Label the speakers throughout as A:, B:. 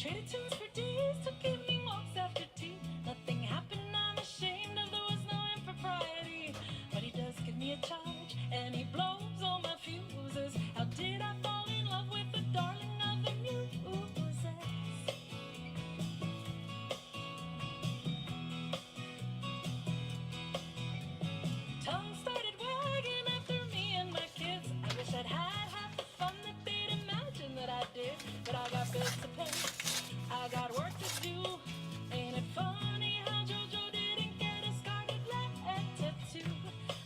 A: traded tunes for days, took evening walks after tea. Nothing happened, I'm ashamed of, there was no impropriety. But he does give me a charge, and he blows all my fuses. How did I fall in love with the darling of the muses? Tongue started wagging after me and my kids. I wish I'd had half the fun that they'd imagine that I did. But I got bills to pay, I got work to do. Ain't it funny how JoJo didn't get a scarlet letter too?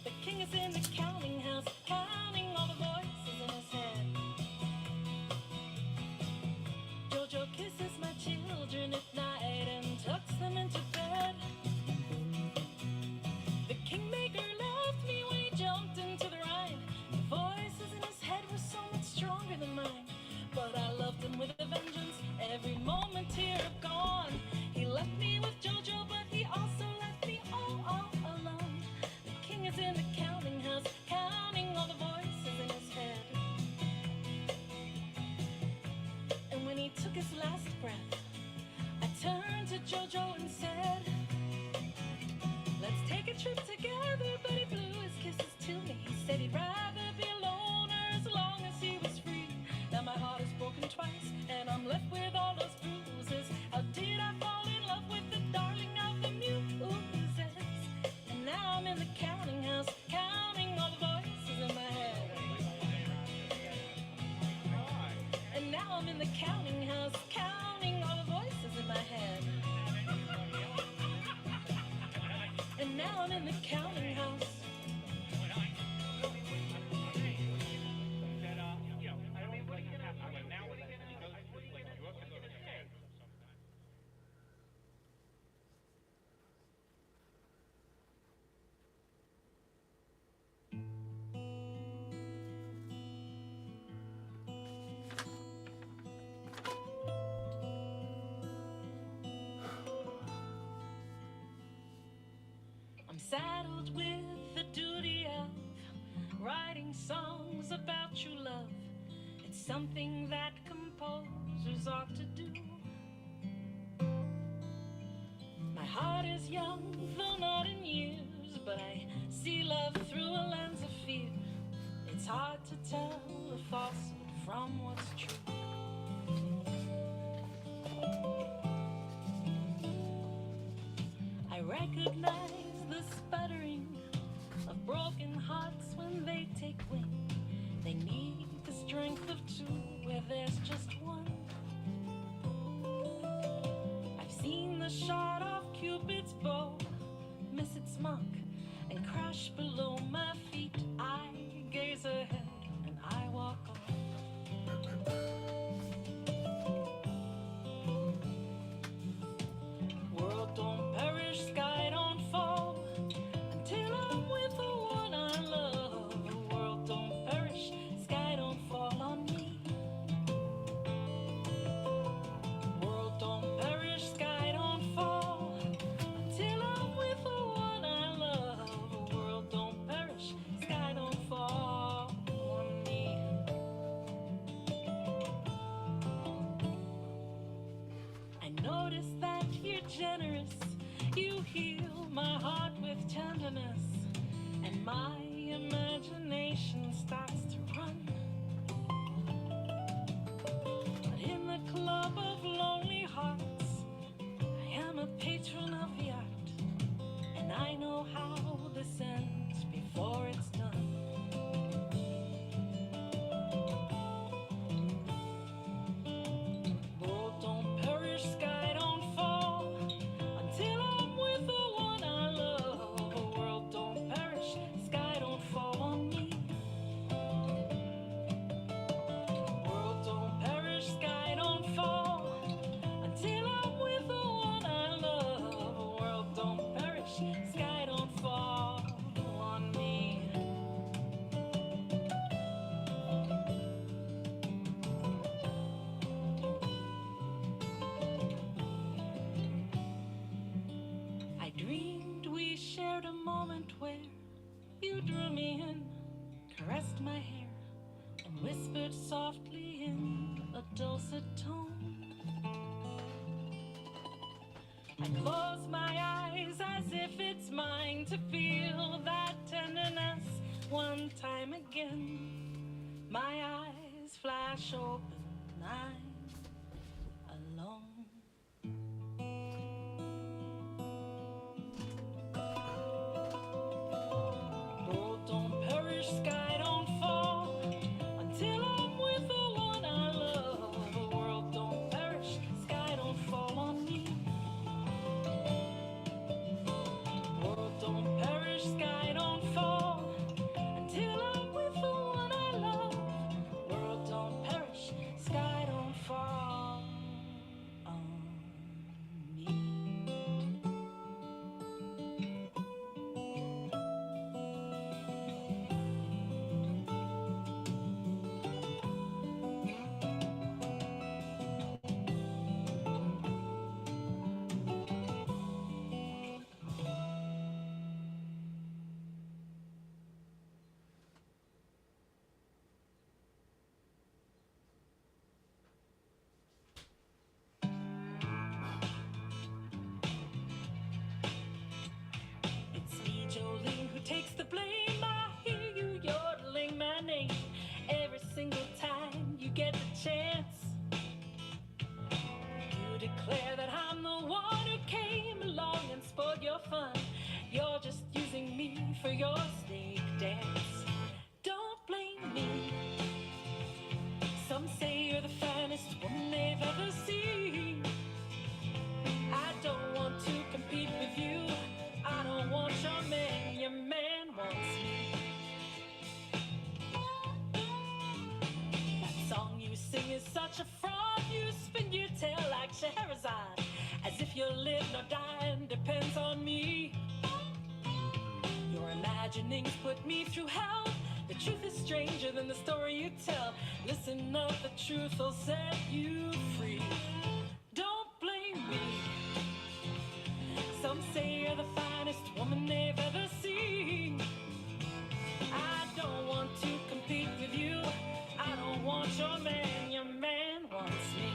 A: The king is in the counting house, counting all the voices in his head. JoJo kisses my children at night and tucks them into bed. The kingmaker left me when he jumped into the Rhine. The voices in his head were so much stronger than mine. But I loved him with a vengeance, every moment here gone. He left me with JoJo, but he also left me all alone. The king is in the counting house, counting all the voices in his head. And when he took his last breath, I turned to JoJo and said, let's take a trip together, but he blew his kisses to me. He said he'd rather be a loner as long as he was free. Now my heart is broken twice, and I'm left with all those bruises. How did I fall in love with the darling of the muses? And now I'm in the counting house, counting all the voices in my head. And now I'm in the counting house, counting all the voices in my head. And now I'm in the counting house. I'm saddled with the duty of writing songs about true love. It's something that composers ought to do. My heart is young, though not in years, but I see love through a lens of fear. It's hard to tell the falsehood from what's true. I recognize the sputtering of broken hearts when they take wing. They need the strength of two where there's just one. I've seen the shot of Cupid's bow miss its mark and crash below my feet. I gaze ahead and I walk on. World don't perish, sky don't fall until I'm with the one I love. The world don't perish, sky don't fall on me. World don't perish, sky don't fall until I'm with the one I love. The world don't perish, sky don't fall on me. I notice that you're generous. You heal my heart with tenderness, and my imagination starts to run. But in the club of lonely hearts, I am a patron of the art, and I know how this ends before it's done. World don't perish, sky don't fall until I'm with the one I love. The world don't perish, sky don't fall on me. World don't perish, sky don't fall until I'm with the one I love. The world don't perish, sky don't fall on me. I dreamed we shared a moment where you drew me in, caressed my hair, and whispered softly in a dulcet tone. I close my eyes as if it's mine to feel that tenderness one time again. My eyes flash open, I'm alone. World don't perish, sky don't fall until I'm with the one I love. The world don't perish, sky don't fall on me. World don't perish, sky don't fall until I'm with the one I love. World don't perish, sky don't fall on me. It's me, Jolene, who takes the blame. I hear you yodeling my name every single time you get the chance. You declare that I'm the one who came along and spoiled your fun. You're just using me for your snake dance. Don't blame me. Some say you're the finest woman they've ever seen. I don't want to compete with you. I don't want your man wants me. That song you sing is such a fraud. You spin your tail like Scheherazade, as if your live nor die depends on me. Your imaginings put me through hell. The truth is stranger than the story you tell. Listen up, the truth will set you free. Don't blame me. Some say you're the finest woman they've ever seen. I don't want to compete with you. I don't want your man wants me.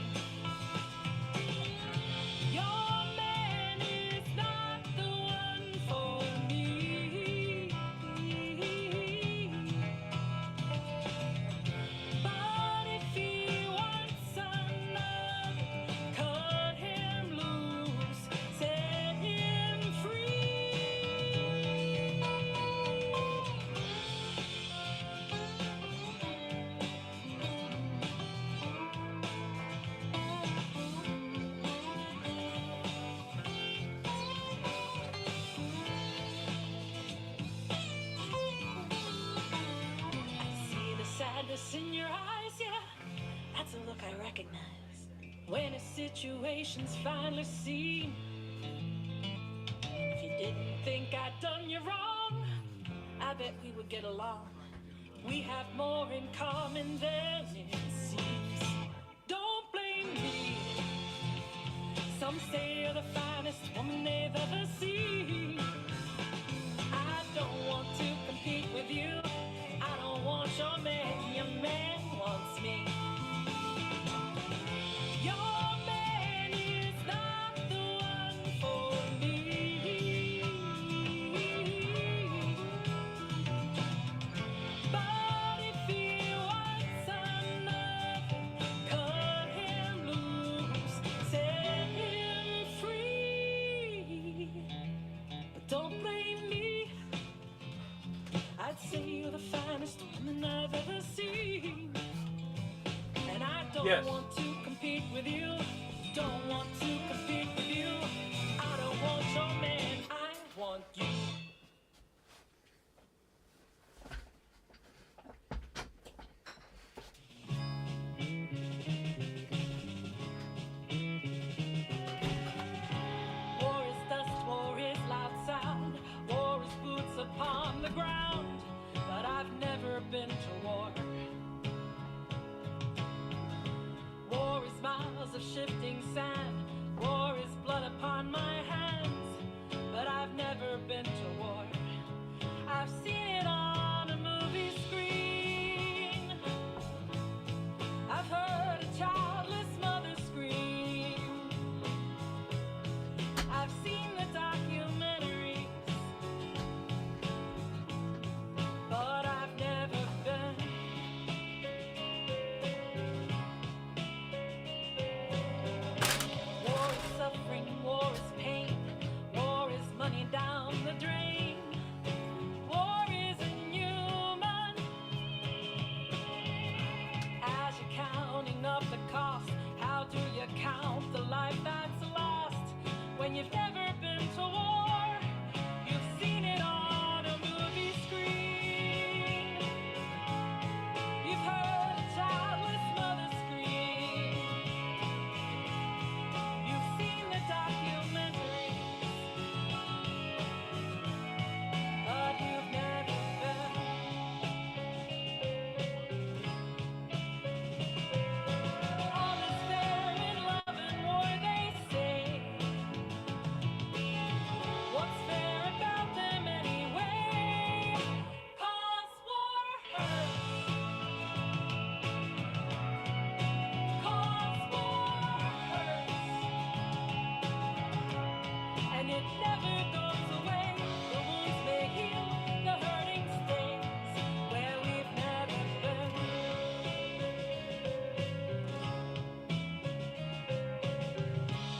A: Your man is not the one for me. But if he wants another, cut him loose, set him free. I see the sadness in your eyes, yeah, that's a look I recognize. When a situation's finally seen. If you didn't think I'd done you wrong, I bet we would get along. We have more in common than it seems. Don't blame me. Some say you're the finest woman they've ever seen. I don't want to compete with you. I don't want your man wants me. Your man is not the one for me. But if he wants another, cut him loose, set him free. But don't blame me. I'd say you're the finest woman I've ever seen. And I don't
B: Yes.
A: want to compete with you. Don't want to compete with you. I don't want your man, I want you. War is dust, war is loud sound, war is boots upon the ground. But I've never been to war. War is miles of shifting sand. War is blood upon my hands. But I've never been to war. I've seen it on a movie screen. I've heard a childless mother scream. I've you count the life that's lost when you've never been to war? You've seen it on a movie screen. You've heard a childless mother scream. You've seen the documentaries, but you've never been. All is fair in love and war, they say. What's fair about them anyway? 'Cause war hurts. 'Cause war hurts. And it never goes away. The wounds may heal, the hurting stays where we've never been.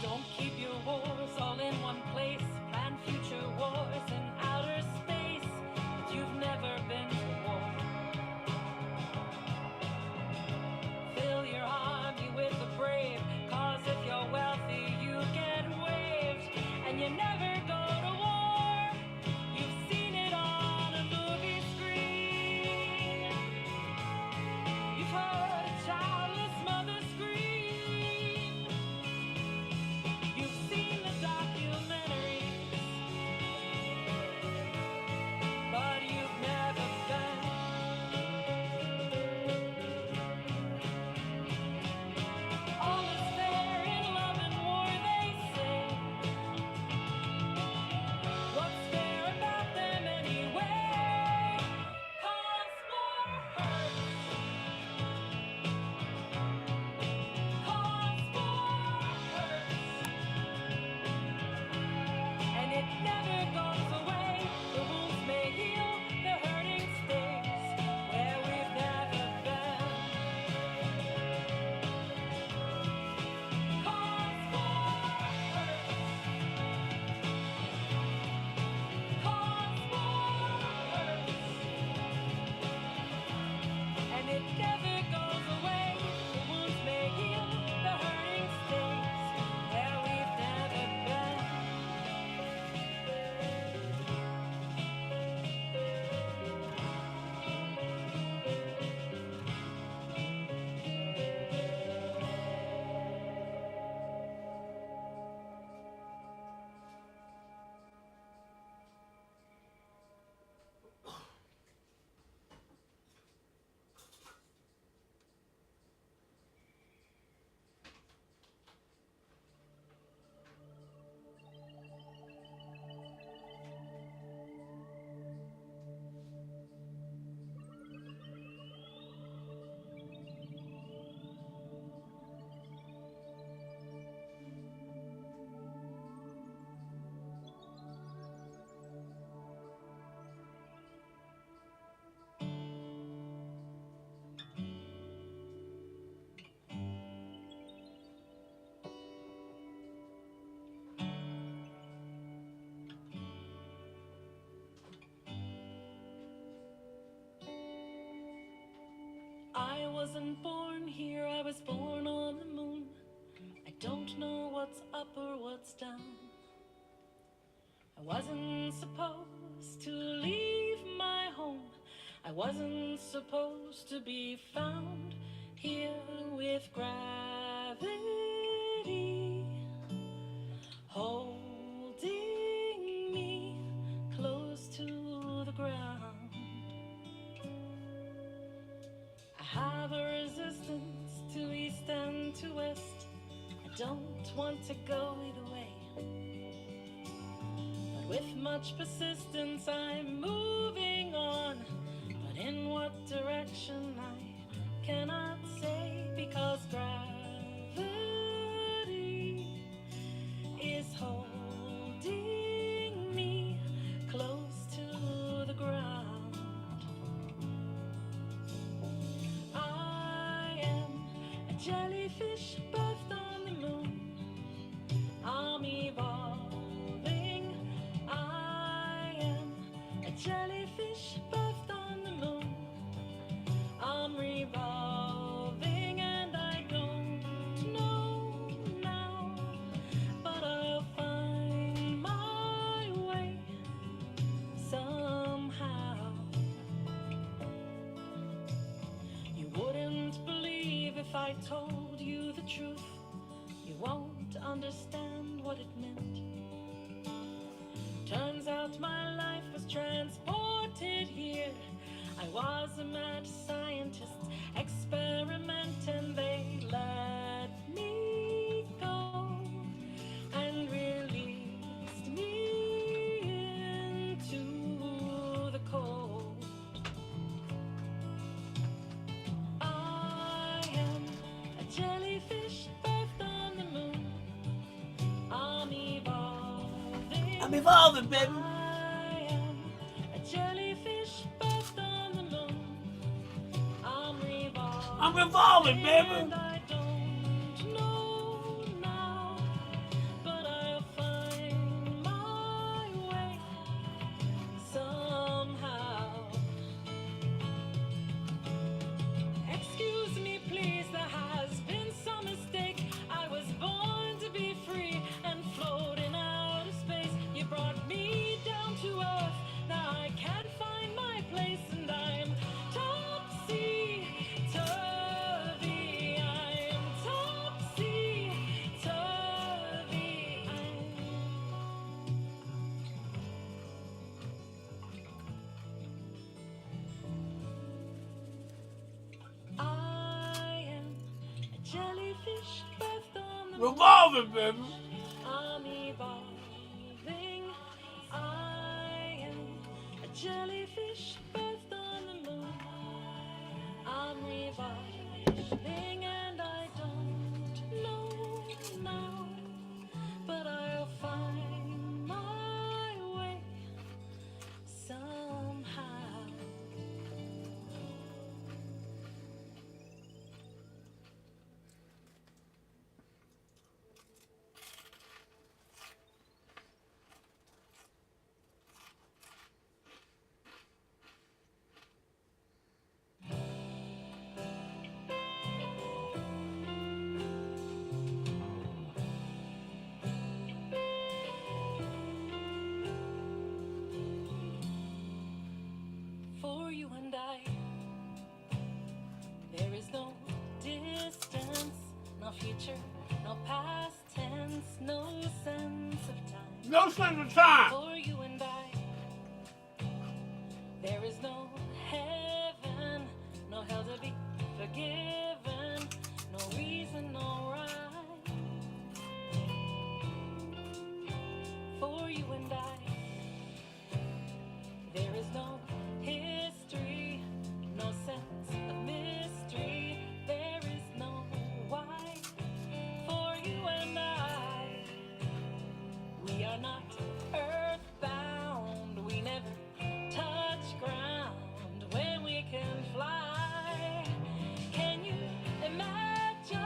A: Don't keep your wars all in one place. Plan future wars in outer space. But you've never been to war. Fill your army with the brave. 'Cause if you're wealthy, you get waived. And you never go to war. You've seen it on a movie screen. You've heard a childless mother scream. You've seen the documentaries, but you've never been. All is fair in love and war, they say. What's fair about them anyway? 'Cause war hurts. 'Cause war hurts. And it never goes away. The wounds may heal, the hurting stays where we've never been. 'Cause war hurts. 'Cause war hurts. And it never goes away. The wounds may heal, the hurting stays where we've never been. I wasn't born here, I was born on the moon. I don't know what's up or what's down. I wasn't supposed to leave my home. I wasn't supposed to be found here with gravity holding me close to the ground. I have a resistance to east and to west. I don't want to go either way. But with much persistence I'm moving on. But in what direction I cannot say, because gravity is holding me close to the ground. I am a jellyfish birthed on the moon. I'm evolving. I am a jellyfish birthed on the moon. I'm revolving and I don't know told you the truth, you won't understand what it meant. Turns out my life was transported here. I was a mad scientist, experiment, and they let me go and released me into the cold. I am a jellyfish birthed on the moon. I'm evolving, baby. I am a jellyfish birthed on the moon. I'm revolving, baby. And I don't know now, but I'll find my way somehow. Excuse me, please, there has been some mistake. I was born to be free and float in outer space. You brought me down to earth. Now I can't find my place, and I'm topsy-turvy. I'm topsy-turvy. I am a jellyfish birthed on the revolving, baby. I'm evolving. I am a jellyfish birthed on the moon. I'm revolving, and I don't know now, but I'll find my way somehow. For you and I, there is no distance, no future, no past tense, no sense of time. No sense of time. For you and I, there is no heaven, no hell to be forgiven, no reason, no right. For you and I, there is no history, no sense of mystery. There is no why. For you and I, we are not earthbound. We never touch ground when we can fly. Can you imagine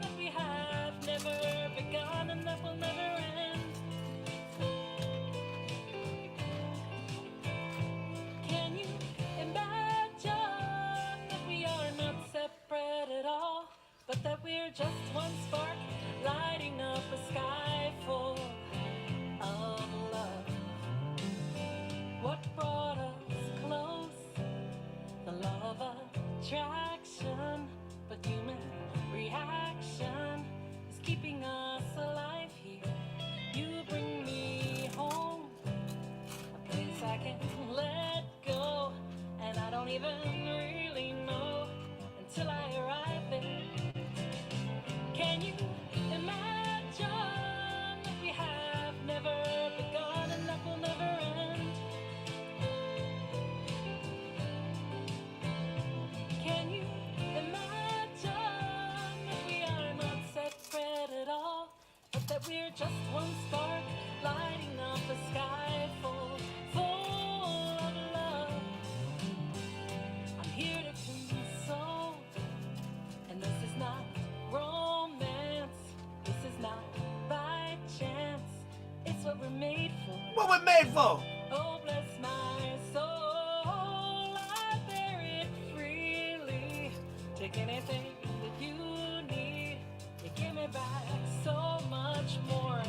A: that we have never begun and that will never end? Can you imagine that we are not separate at all, but that we're just one spark lighting up a sky full of love? What brought us close? The law of attraction, but human reaction is keeping us alive here. You bring me home, a place I can't let go, and I don't even really know until I arrive there. Can you imagine that we have never begun and that will never end? Can you imagine that we are not separate at all, but that we're just one spark lighting up a sky full of love? I'm here to console, and this is not romance. This is not by chance. It's what we're made for. What we're made for? Oh, bless my soul. I bear it freely. Take anything that you need. You give me back so much more.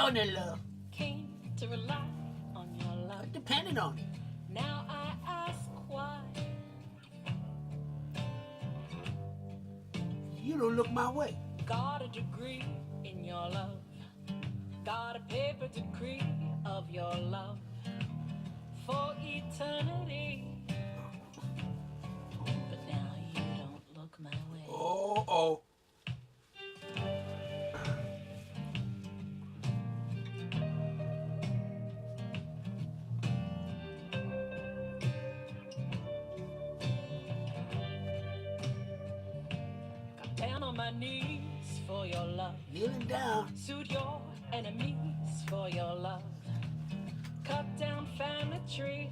B: on their love.
A: Came to rely on your love.
B: But depending on it.
A: Now I ask why.
B: You don't look my way.
A: Got a degree in your love. Got a paper decree of your love for eternity. But now you don't look my way.
B: Oh.
A: Got down on my knees for your love.
B: Kneeling down.
A: Sued your enemies for your love. Cut down family trees.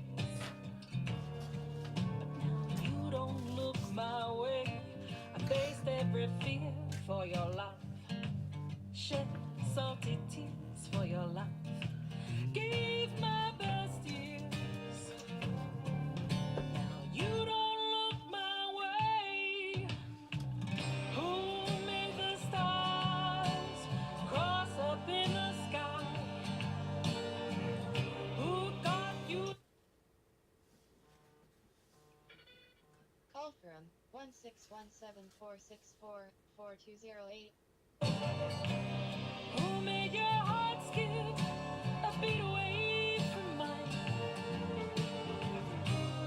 A: But now you don't look my way. I faced every fear for your love. Shed salty tears for your love. Gave my best years. But now you don't look my way. Who made the stars cross up in the sky? Who got you?
C: Call from 16174644208.
A: Who made your heart skip a beat away from mine?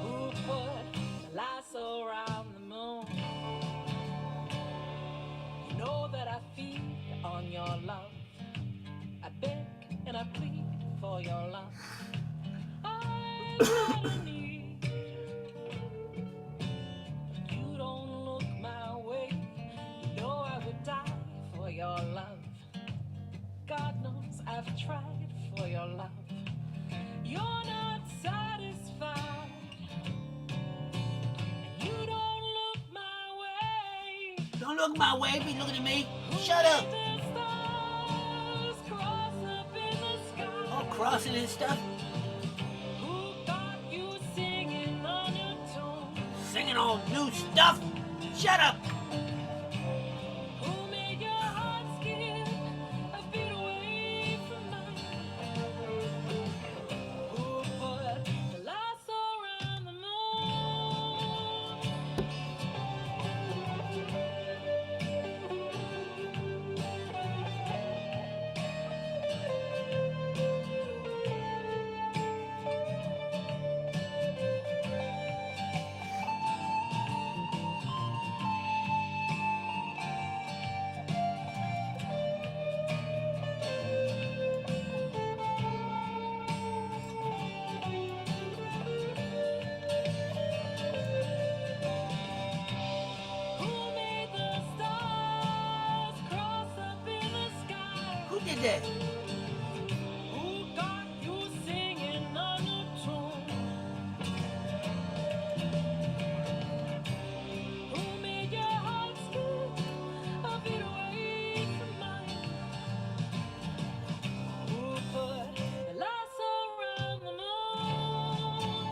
A: Who put the lasso around the moon? You know that I feed on your love. I beg and I plead for your love. I'm not in need. But you don't look my way. You know I would die for your love. God knows I've tried for your love. You're not satisfied. And you don't look my way.
B: Don't look my way. Be looking at me. Shut up.
A: The stars cross up in the sky.
B: All crossing and stuff.
A: Who got you singing on your tune?
B: Singing all new stuff. Shut up.
A: Who made your heart skip a beat away from mine? Who put the lasso around the moon? Who made the stars cross up in the sky?
B: Who did that?
A: Who got you singing a new tune? Who made your heart skip a beat away from mine? Who put the lasso around the moon?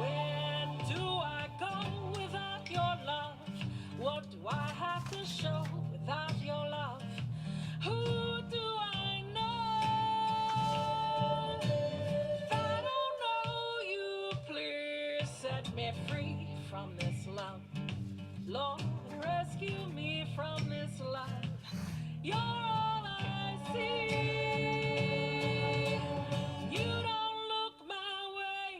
A: Where do I go without your love? What do I have to show without your love? Who do I know? If I don't know you, please set me free from this love. Lord, rescue me from this love. You're all I see. You don't look my way.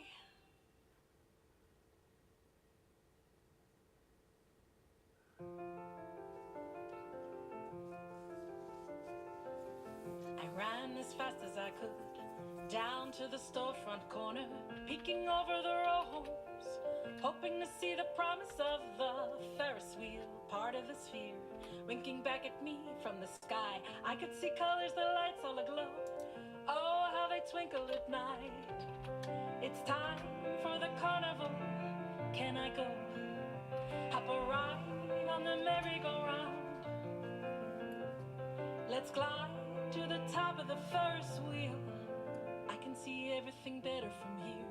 A: I ran as fast as I could down to the storefront corner, peeking over the row homes, hoping to see the promise of the Ferris wheel, part of the sphere, winking back at me from the sky. I could see colors, the lights all aglow. Oh, how they twinkle at night. It's time for the carnival. Can I go? Hop a ride on the merry-go-round. Let's glide to the top of the Ferris wheel. I can see everything better from here.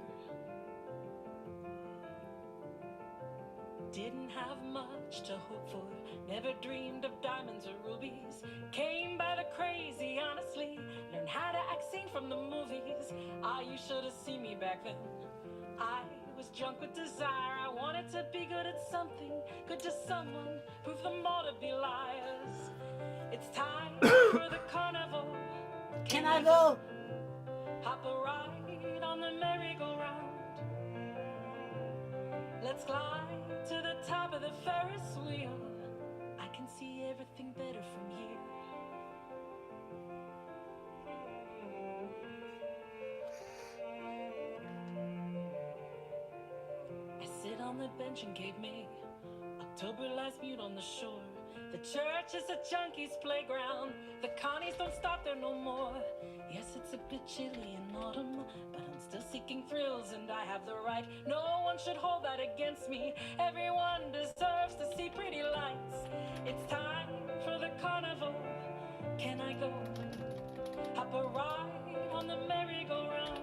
A: Didn't have much to hope for, never dreamed of diamonds or rubies. Came by the crazy, honestly. Learned how to act scene from the movies. Ah, you should have seen me back then. I was drunk with desire. I wanted to be good at something, good to someone, prove them all to be liars. It's time for the carnival.
B: Can I go?
A: Hop a ride on the merry-go-round. Let's glide to the top of the Ferris wheel. I can see everything better from here. I sit on the bench and gave me October lies mute on the shore. The church is a junkie's playground. The Connies don't stop there no more. Yes, it's a bit chilly in autumn, but I'm still seeking thrills and I have the right. No one should hold that against me. Everyone deserves to see pretty lights. It's time for the carnival. Can I go? Hop a ride on the merry-go-round.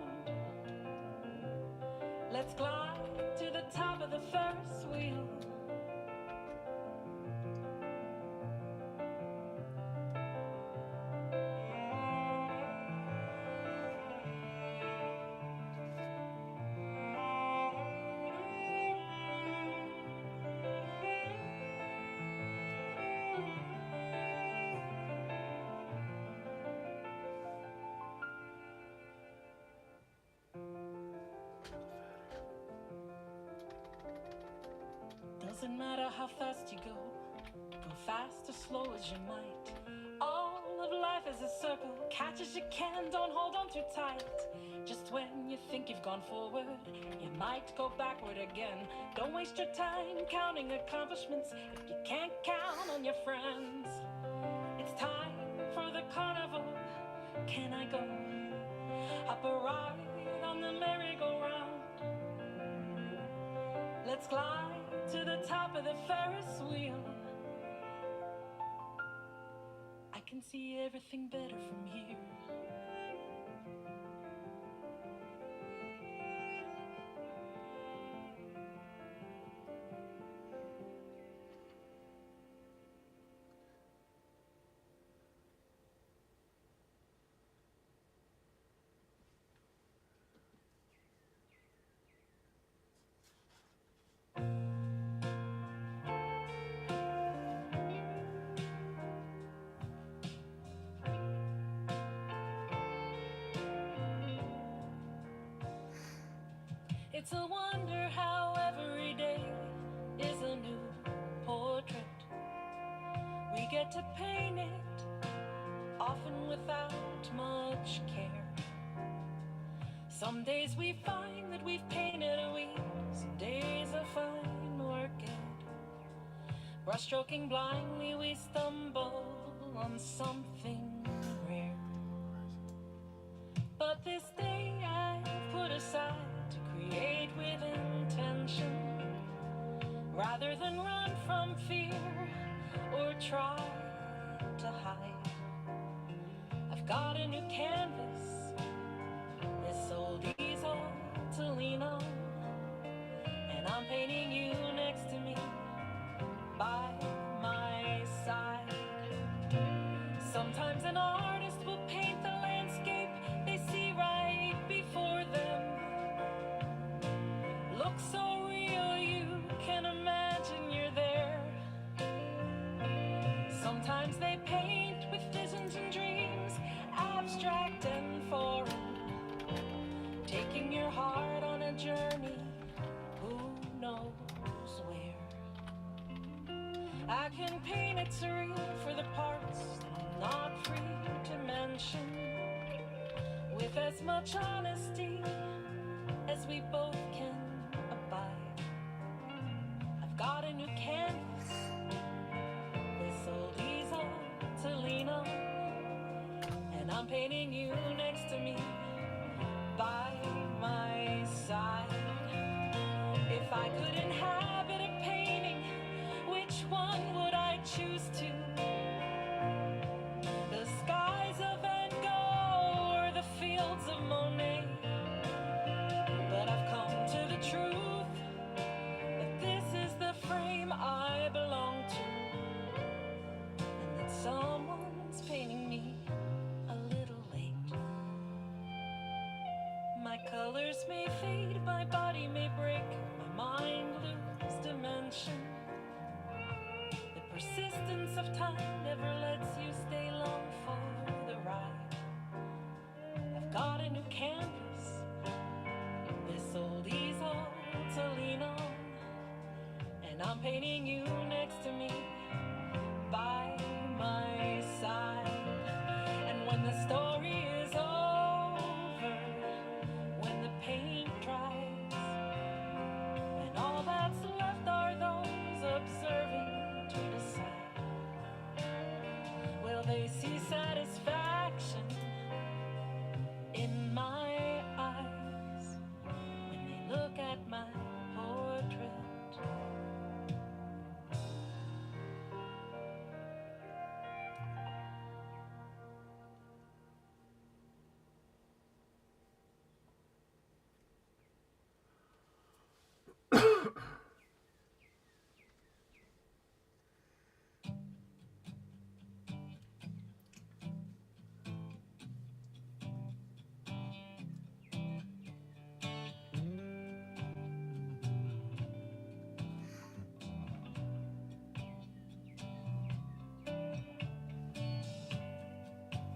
A: Let's glide to the top of the Ferris wheel. Doesn't matter how fast you go fast or slow as you might. All of life is a circle, catch as you can, don't hold on too tight. Just when you think you've gone forward, you might go backward again. Don't waste your time counting accomplishments if you can't count on your friends. It's time for the carnival. Can I go? Hop a ride on the merry-go-round. Let's glide to the top of the Ferris wheel. I can see everything better from here. It's a wonder how every day is a new portrait. We get to paint it, often without much care. Some days we find that we've painted a week, some days a fine orchid. Brushstroking blindly, we stumble on something rare. But this day I've put aside to create with intention, rather than run from fear or try to hide. I've got a new canvas, this old easel to lean on, and I'm painting you next to me, by my side. Sometimes an artist will paint the landscape they see right before them. Looks so real you can imagine you're there. Sometimes they paint with visions and dreams, abstract and foreign, taking your heart on a journey, who knows where. I can paint it serene for the parts I'm not free to mention, with as much honesty as we both can abide. I've got a new canvas, this old easel to lean on, and I'm painting you next to me, by my side. If I could inhabit a painting, which one would I choose to? The skies of Van Gogh or the fields of Monet? But I've come to the truth that this is the friend Colors may fade, my body may break, my mind lose dimension. The persistence of time never lets you stay long for the ride. I've got a new canvas, this old easel to lean on, and I'm painting you next to me, by my side. And when the story is over, when the paint dries, and all that's left are those observing to decide, will they see satisfaction in my eyes when they look at my portrait?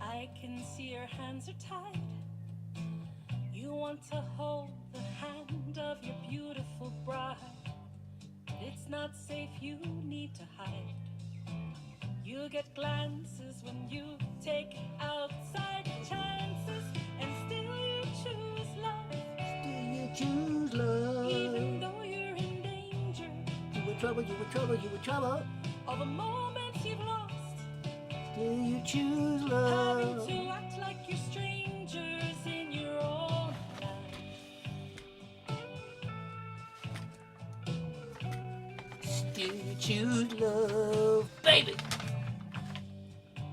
A: I can see your hands are tied. You want to hold the hand of your beautiful bride. But it's not safe, you need to hide. You get glances when you take outside chances, and still you choose love.
B: Still you choose love.
A: Even though you're in danger,
B: You were trouble, you were trouble, you were trouble.
A: all the moments you've lost,
B: Still you choose
A: having
B: love.
A: to act like you're strangers in your own land.
B: Still you choose love, baby.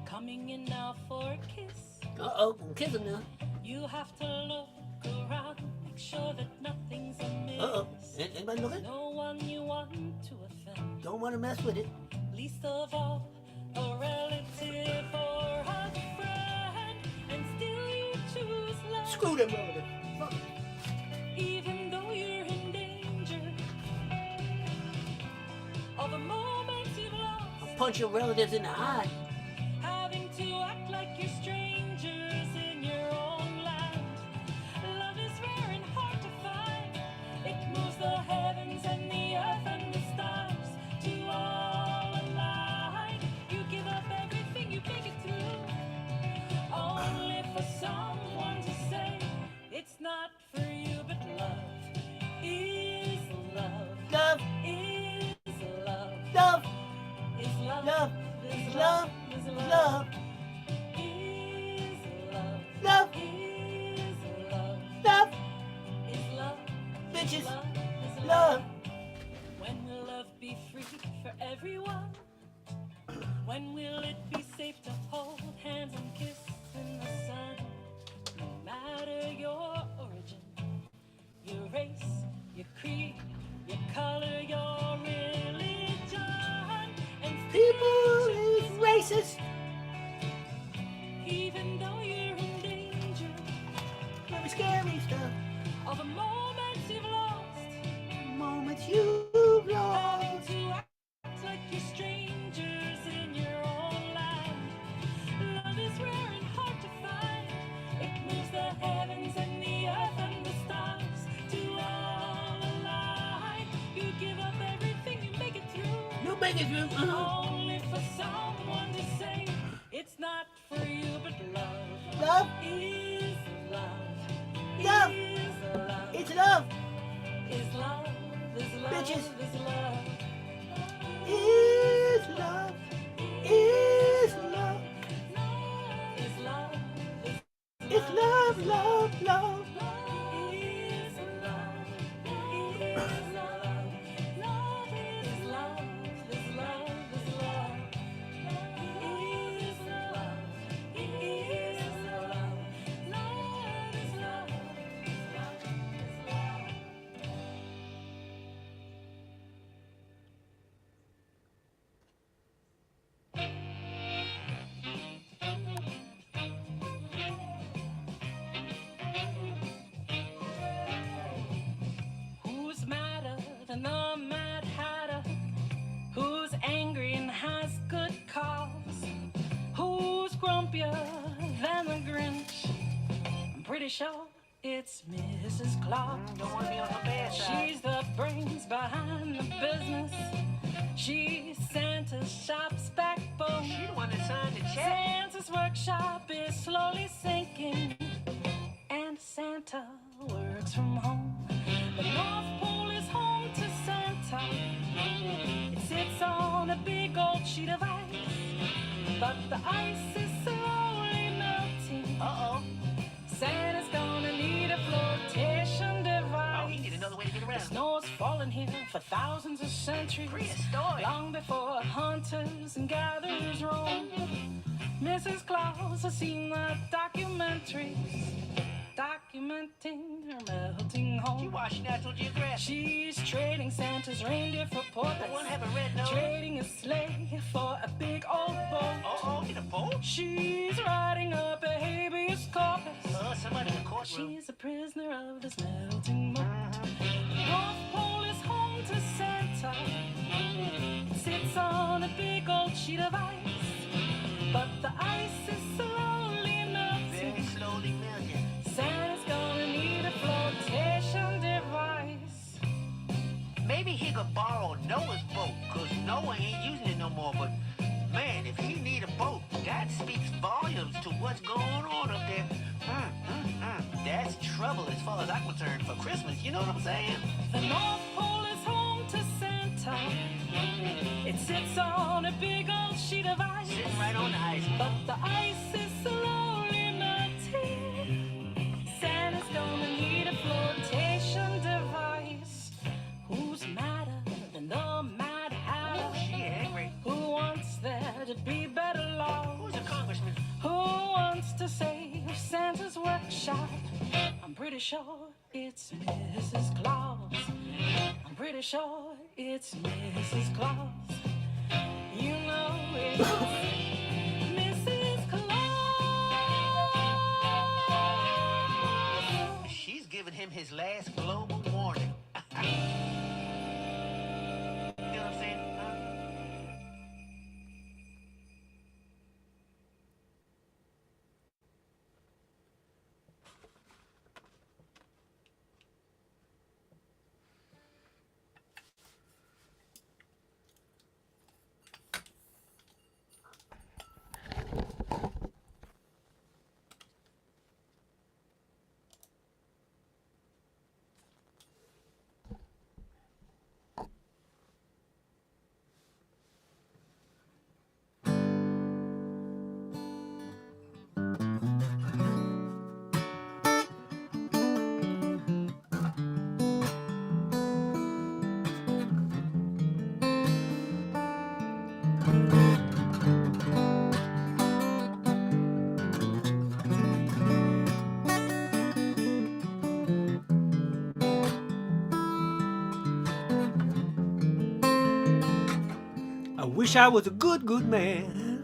A: Coming in now for a kiss,
B: Uh-oh, I'm kissing now.
A: you have to look around, make sure that nothing's amiss.
B: Uh-oh, anybody looking?
A: No one you want to offend,
B: Don't want to mess with it.
A: least of all a relative or a friend, and still you choose love.
B: Screw them relative. Fuck it.
A: Even though you're in danger, all the moments you've lost,
B: Punch your relatives in the eye.
A: having to act like you're strangers in your own land. Love is rare and hard to find. It moves the heavens and the earth and the stars to all align. You give up everything, you make it through, only for someone to say it's not for you. But love is love.
B: Love,
A: Is love.
B: love,
A: Is love.
B: love,
A: Is
B: love,
A: Is
B: love,
A: Is love.
B: love,
A: Is love.
B: love,
A: Is love.
B: bitches,
A: Love is
B: love.
A: When will love be free for everyone? When will it be safe to hold hands and kiss in the sun? No matter your origin, your race, your creed, your color, your religion, and
B: People is racist.
A: even though you're in danger,
B: Very scary stuff.
A: all the moments you've lost,
B: Moments you've
A: having
B: lost.
A: to act like you're strangers in your own land. Love is rare and hard to find. It moves the heavens and the earth and the stars to all align. You give up everything, you make it through,
B: You make it through.
A: only for someone to say it's not for you. But love
B: Love,
A: is love.
B: Love.
A: Is love.
B: it's love.
A: Is love. Is love.
B: Bitches.
A: Is love.
B: Is love. Is love.
A: Is love.
B: It's love, love, love.
A: Is love. Is love. Love is love. Is love. Is love. Is love. Is love. Love is love. Love is love. pretty sure it's Mrs. Claus.
B: Don't want to be on her bad side.
A: She's the brains behind the business. She's Santa's shop's backbone.
B: She the one that signed the check.
A: Santa's workshop is slowly sinking, and Santa works from home. The North Pole is home to Santa. It sits on a big old sheet of ice, but the ice is slowly melting.
B: Uh-oh.
A: Santa's gonna need a flotation device.
B: Oh, he need another way to get
A: The
B: around.
A: snow's fallen here for thousands of centuries,
B: Prehistoric.
A: long before hunters and gatherers roam. Mrs. Claus has seen the documentaries documenting her melting
B: She
A: home.
B: watched National Geographic.
A: She's trading Santa's reindeer for
B: The one
A: portraits,
B: have a red nose.
A: trading a sleigh for a big old boat.
B: Uh-oh, get a boat.
A: She's writing up a habeas corpus.
B: Somebody in the courtroom.
A: She's a prisoner of this melting moon. North Pole is home to Santa. It sits on a big old sheet of ice, but the ice is slowly melting.
B: Very slowly melting.
A: Santa's gonna need a flotation device.
B: Maybe he could borrow Noah's boat, because Noah ain't using it no more. But, man, if he need a boat, that speaks volumes to what's going on up there. That's trouble as far as I'm concerned for Christmas. You know what I'm saying?
A: The North Pole is home to Santa. It sits on a big old sheet of ice,
B: Sitting right on the ice.
A: but the ice is slowly melting. Santa's gonna need a flotation device. Who's madder than the Mad Hatter?
B: She angry.
A: Who wants there to be better laws?
B: Who's a congressman?
A: Who wants to save Santa's workshop? I'm pretty sure it's Mrs. Claus. I'm pretty sure it's Mrs. Claus. You know it's Mrs. Claus.
B: She's giving him his last global warning. You know what I'm saying?
D: Wish I was a good, good man,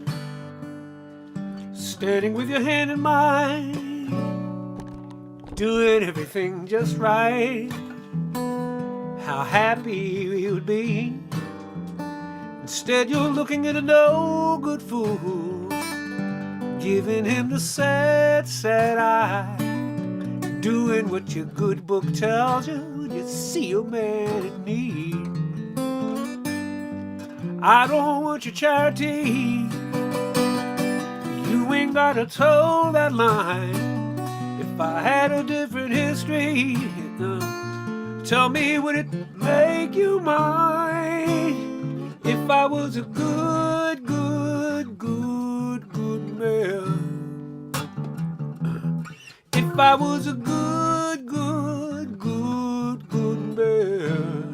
D: standing with your hand in mine, doing everything just right. How happy we would be. Instead you're looking at a no good fool, giving him the sad, sad eye, doing what your good book tells you when you see a man in need. I don't want your charity. You ain't gotta toe that line. If I had a different history, tell me, would it make you mine? If I was a good, good, good, good man. If I was a good, good, good, good man.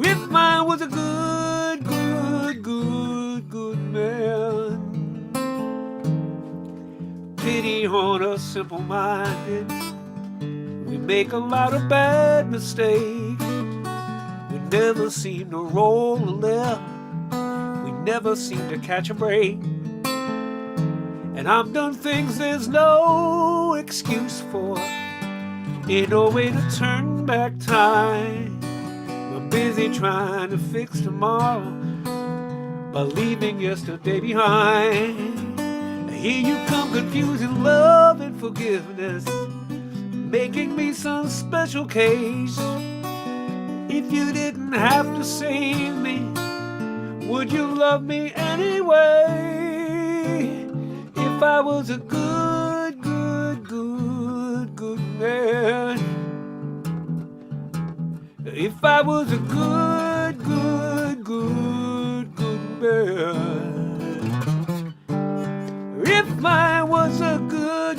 D: If mine was a good, good, good, good man. Pity on us simple-minded. We make a lot of bad mistakes. We never seem to roll a left. We never seem to catch a break. And I've done things there's no excuse for. Ain't no way to turn back time. We're busy trying to fix tomorrow by leaving yesterday behind. Here you come confusing love and forgiveness, making me some special case. If you didn't have to save me, would you love me anyway? If I was a good man. If I was a good man. If I was a good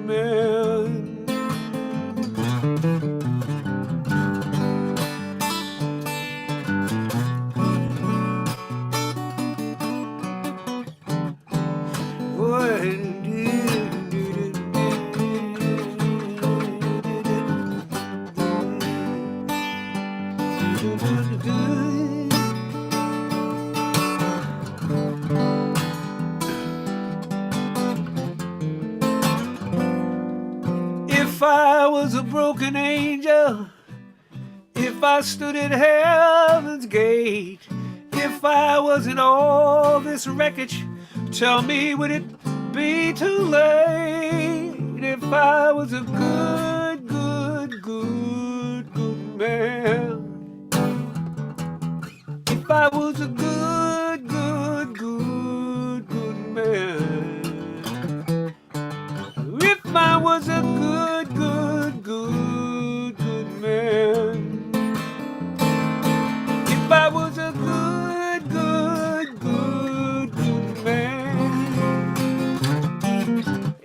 D: man. If I was a broken angel, if I stood at heaven's gate, if I wasn't all this wreckage, tell me, would it be too late? If I was a good man. If I was a good man. If I was a good man. If I was a good man.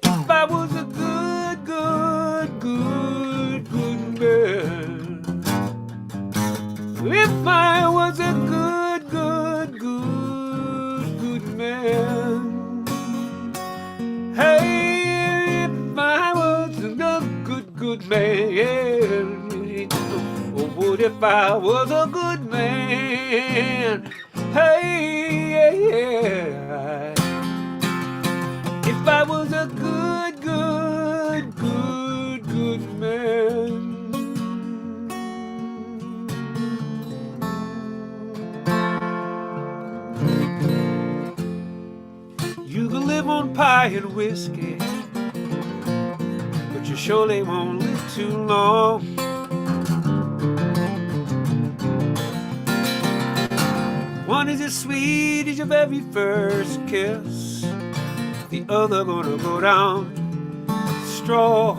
D: If I was a good man. If I was a good man. Hey, if I was a good man. Oh, what if I was a good man? Hey, yeah. If I was a good man. You can live on pie and whiskey, but you surely won't live too long. One is as sweet as your very first kiss, the other gonna go down strong.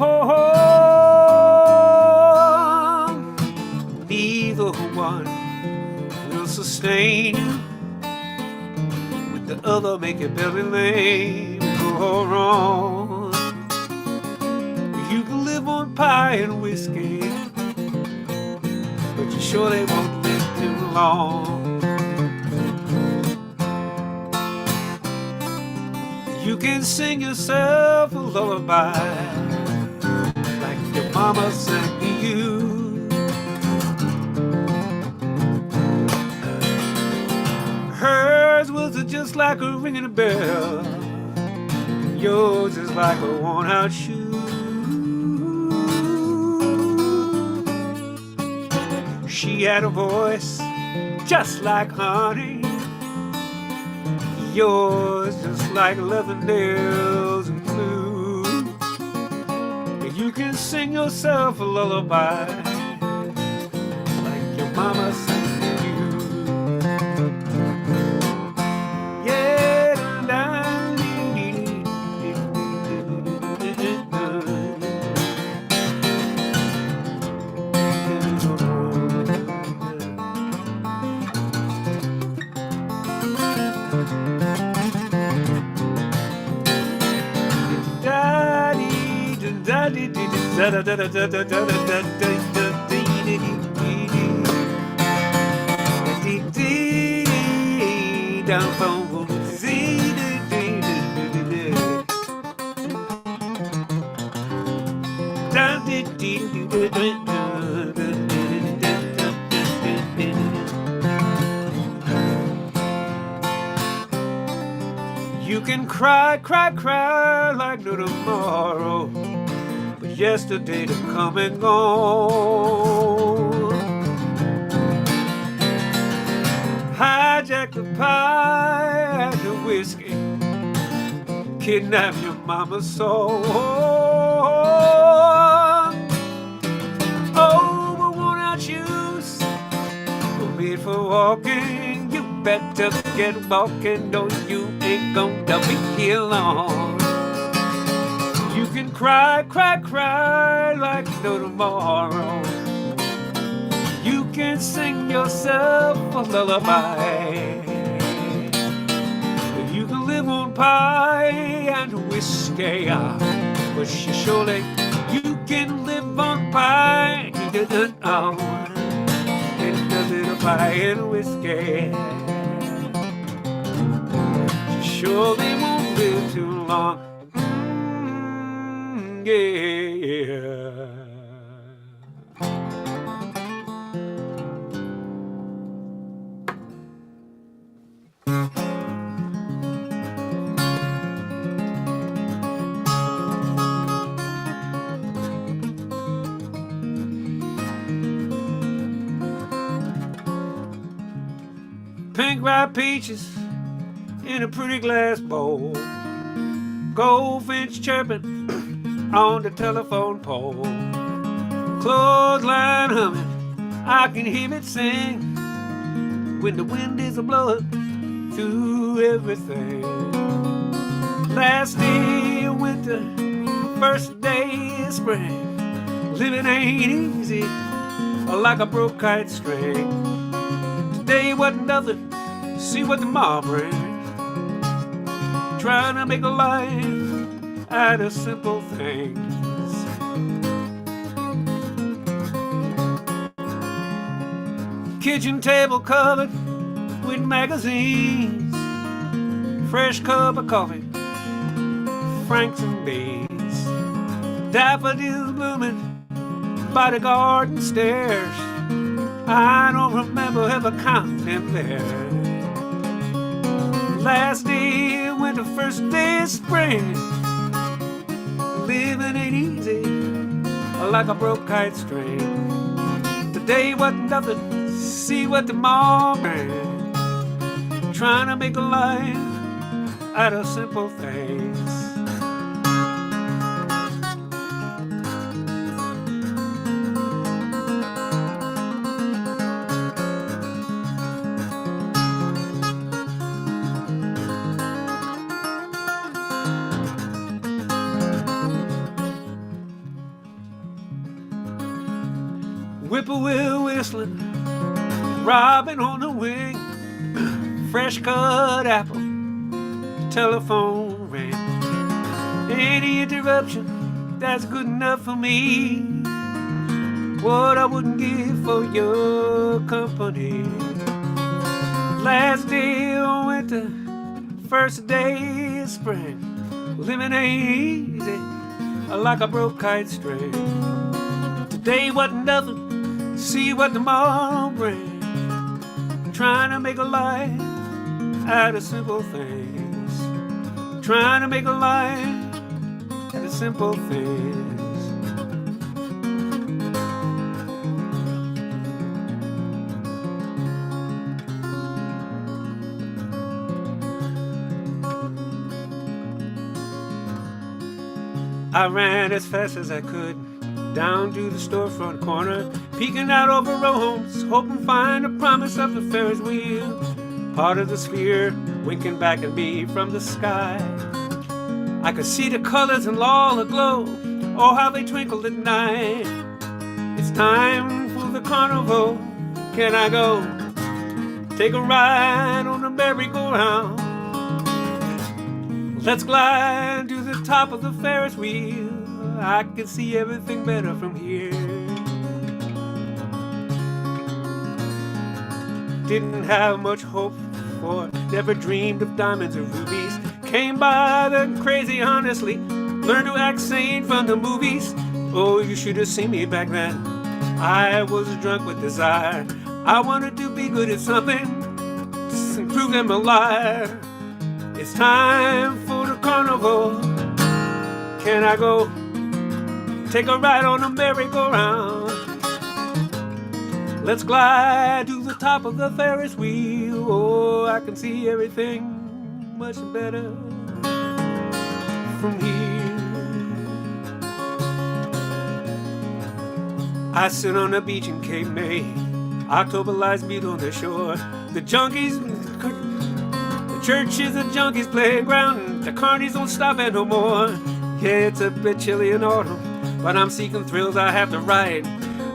D: Neither one will sustain you, with the other make your belly lame go wrong. You can live on pie and whiskey, but you surely won't live too long. You can sing yourself a lullaby like your mama sang to you. Hers was just like a ringing a bell, yours is like a worn-out shoe. She had a voice just like honey, yours just like leather nails and blue. You can sing yourself a lullaby like your mama sang to you. Yeah, You can cry, cry, cry like no tomorrow, but yesterday to come and gone. Hijack the pie and the whiskey, kidnap your mama saw. Oh, but worn-out shoes were made for walking. You better get walking, or you ain't gonna be here long. You can cry, cry, cry like no tomorrow. You can sing yourself a lullaby. You can live on pie and whiskey, but surely you can live on pie and a little pie and whiskey. Surely won't live too long. Yeah. Pink ripe peaches in a pretty glass bowl. Goldfinch chirping on the telephone pole. Clothesline humming, I can hear it sing when the wind is blowing through everything. Last day of winter, first day of spring. Living ain't easy, like a broke kite string. Today wasn't nothing, see what tomorrow brings. Trying to make a life out of simple things. Kitchen table covered with magazines. Fresh cup of coffee, Franks and beans. Daffodils blooming by the garden stairs. I don't remember ever counting them there. Last day of winter, first day of spring. Living ain't easy, like a broke kite string. Today wasn't nothing, see what tomorrow brings. Trying to make a life out of simple things. Whippoorwill whistling, robin on the wing, fresh cut apple, telephone ring. Any interruption, that's good enough for me. What I wouldn't give for your company. Last day of winter, first day of spring. Living ain't easy, like a broke kite string. Today wasn't nothing, see what tomorrow brings. Trying to make a life out of simple things. Trying to make a life out of simple things. I ran as fast as I could down to the storefront corner, peeking out over row homes, hoping to find a promise of the Ferris wheel. Part of the sphere winking back at me from the sky. I could see the colors and all aglow, oh how they twinkled at night. It's time for the carnival, can I go? Take a ride on the merry-go-round. Let's glide to the top of the Ferris wheel. I can see everything better from here. Didn't have much hope for, never dreamed of diamonds or rubies. Came by the crazy honestly, learned to act sane from the movies. Oh, you should have seen me back then. I was drunk with desire. I wanted to be good at something and prove them a liar. It's time for the carnival. Can I go? Take a ride on the merry-go-round. Let's glide to the top of the Ferris wheel. Oh, I can see everything much better from here. I sit on the beach in Cape May. October lights meet on the shore. The church is a junkie's playground. The carnies don't stop it no more. Yeah, it's a bit chilly in autumn, but I'm seeking thrills I have to ride.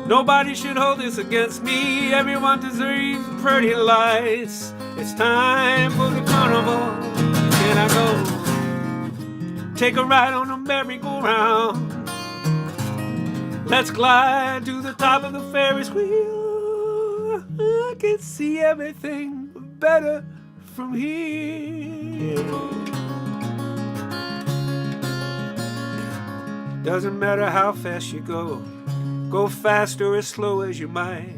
D: Nobody should hold this against me. Everyone deserves pretty lights. It's time for the carnival. Can I go take a ride on a merry-go-round? Let's glide to the top of the Ferris wheel. I can see everything better from here. Doesn't matter how fast you go fast or as slow as you might.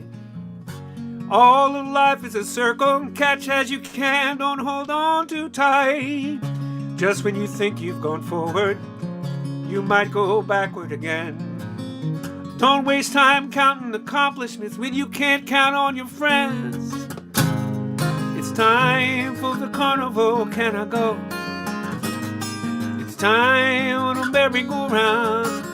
D: All of life is a circle, catch as you can, don't hold on too tight. Just when you think you've gone forward, you might go backward again. Don't waste time counting accomplishments when you can't count on your friends. It's time for the carnival, can I go? It's time on a merry-go-round.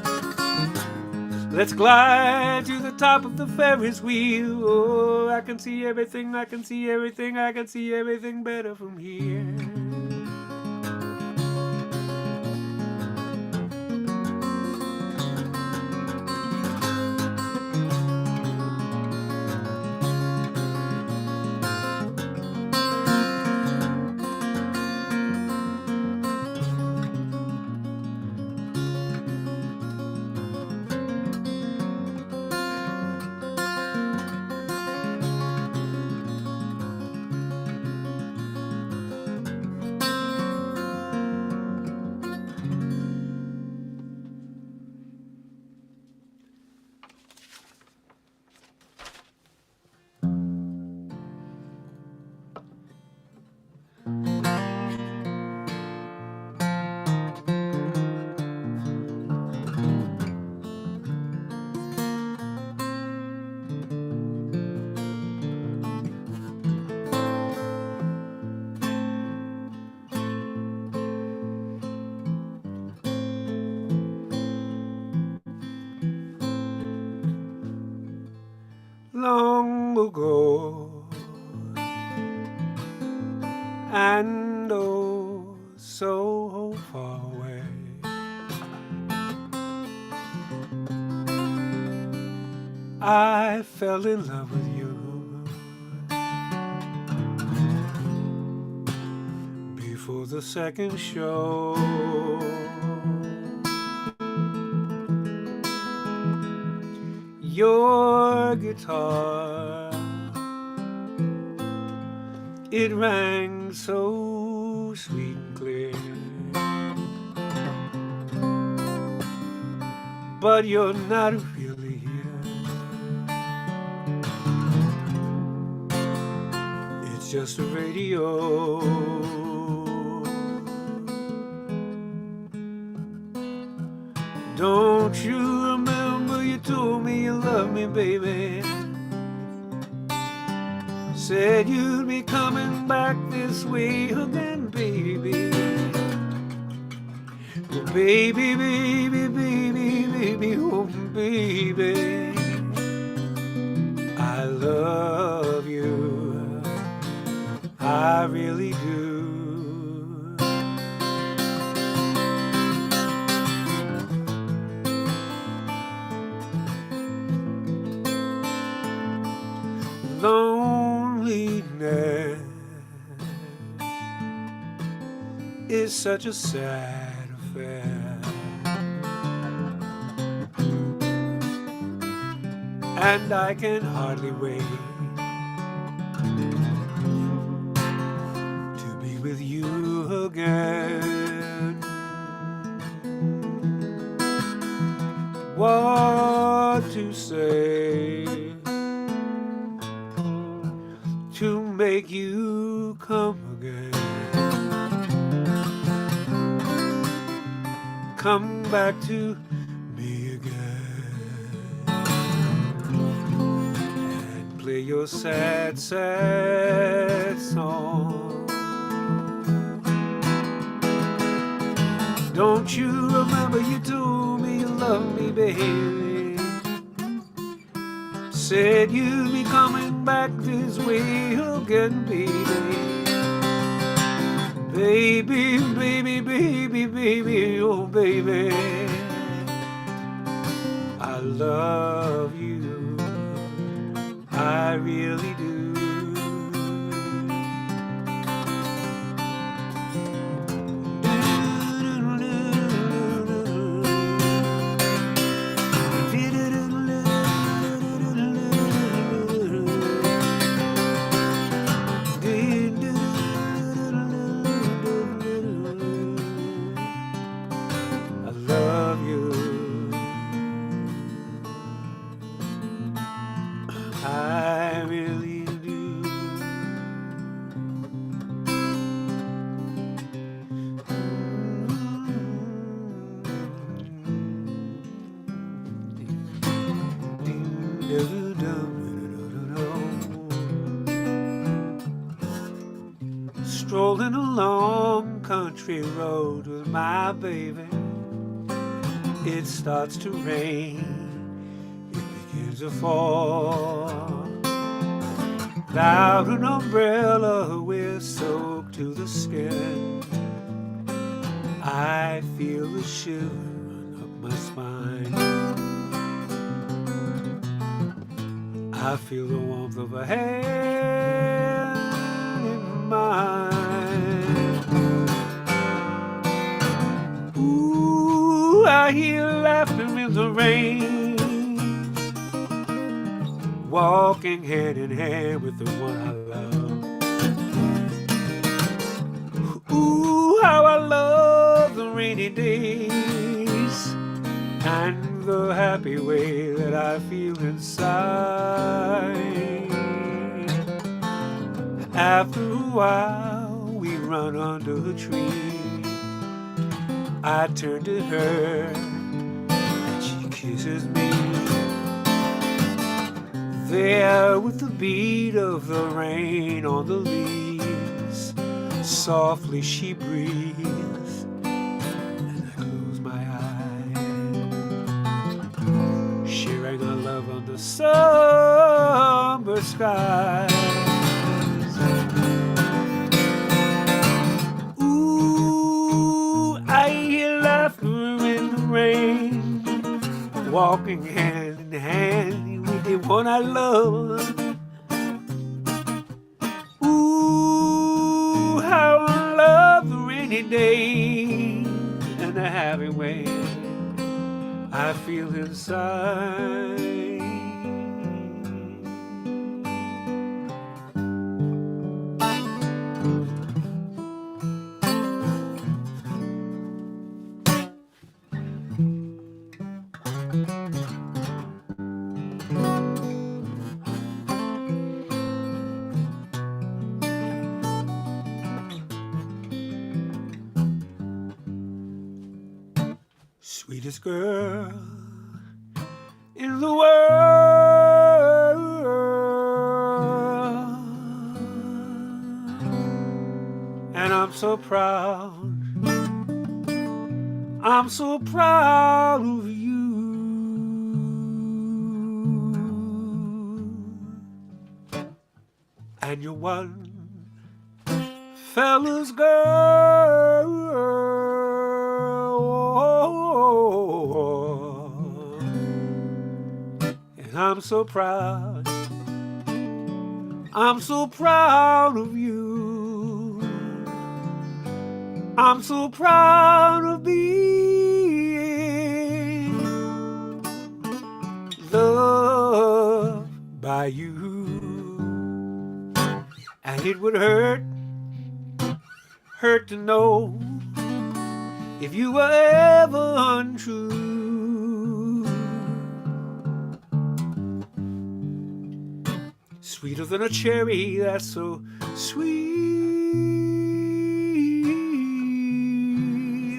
D: Let's glide to the top of the Ferris wheel. Oh, I can see everything, I can see everything, I can see everything better from here. Long ago, and oh so far away, I fell in love with you. Before the second show, your guitar, it rang so sweet and clear. But you're not really here. It's just a radio. Don't you remember you told me you loved me, baby? Said you'd be coming back this way again, baby. Oh, baby, baby, baby, baby, oh, baby. I love you, I really do. Loneliness is such a sad affair, and I can hardly wait to be with you again. What to say to make you come again? Come back to me again and play your sad, sad song. Don't you remember you told me you love me, baby? said you'd be coming back this way again, baby. Baby, baby, baby, baby, oh baby, I love you, I really do. I really do. Strolling along country road with my baby, it starts to rain. Begins to fall. Without an umbrella, we're soaked to the skin. I feel the shiver run up my spine. I feel the warmth of a hand in mine. Ooh, I hear laughter in the rain, walking hand in hand with the one I love. Ooh, how I love the rainy days and the happy way that I feel inside. After a while, we run under a tree. I turn to her and she kisses me. There with the beat of the rain on the leaves, softly she breathes, and I close my eyes, sharing our love under summer skies. Ooh, I hear laughter in the rain, walking hand in hand, the one I love. Ooh, how I love the rainy day and the happy way I feel inside. Sweetest girl in the world, and I'm so proud of you. And you're one fella's girl. And I'm so proud of you. I'm so proud of being loved by you. And it would hurt to know if you were ever untrue. Sweeter than a cherry that's so sweet.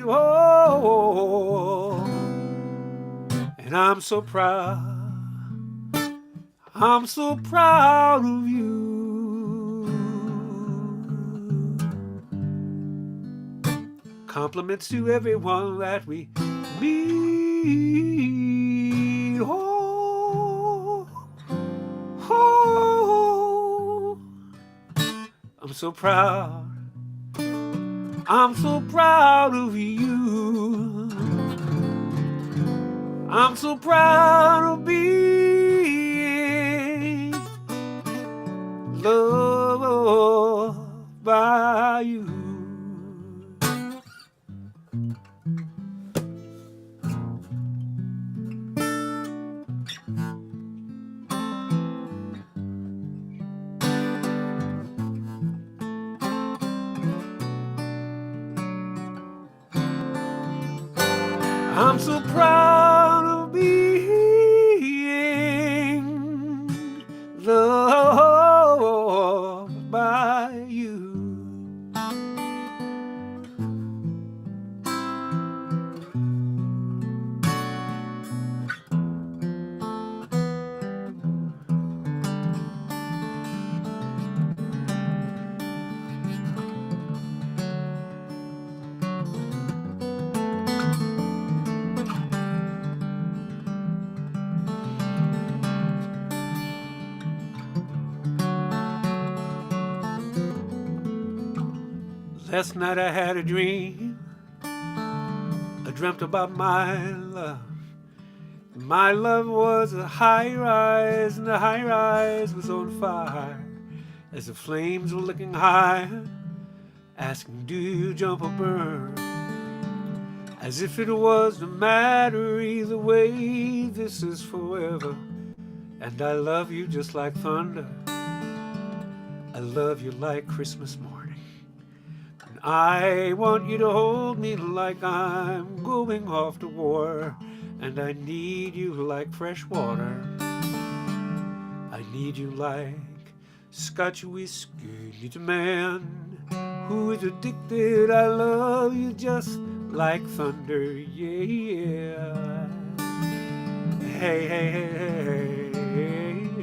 D: Oh, and I'm so proud of you. Compliments to everyone that we meet. Oh, Oh, I'm so proud. I'm so proud of you. I'm so proud of being loved by you. I'm so proud of being loved by you. Last night I had a dream. I dreamt about my love. My love was a high rise, and the high rise was on fire. As the flames were looking higher, asking, do you jump or burn? As if it wasn't matter either way, this is forever. And I love you just like thunder. I love you like Christmas morning. I want you to hold me like I'm going off to war, and I need you like fresh water. I need you like Scotch whiskey. Need a man who is addicted. I love you just like thunder, yeah. Hey, hey, hey, hey, yeah.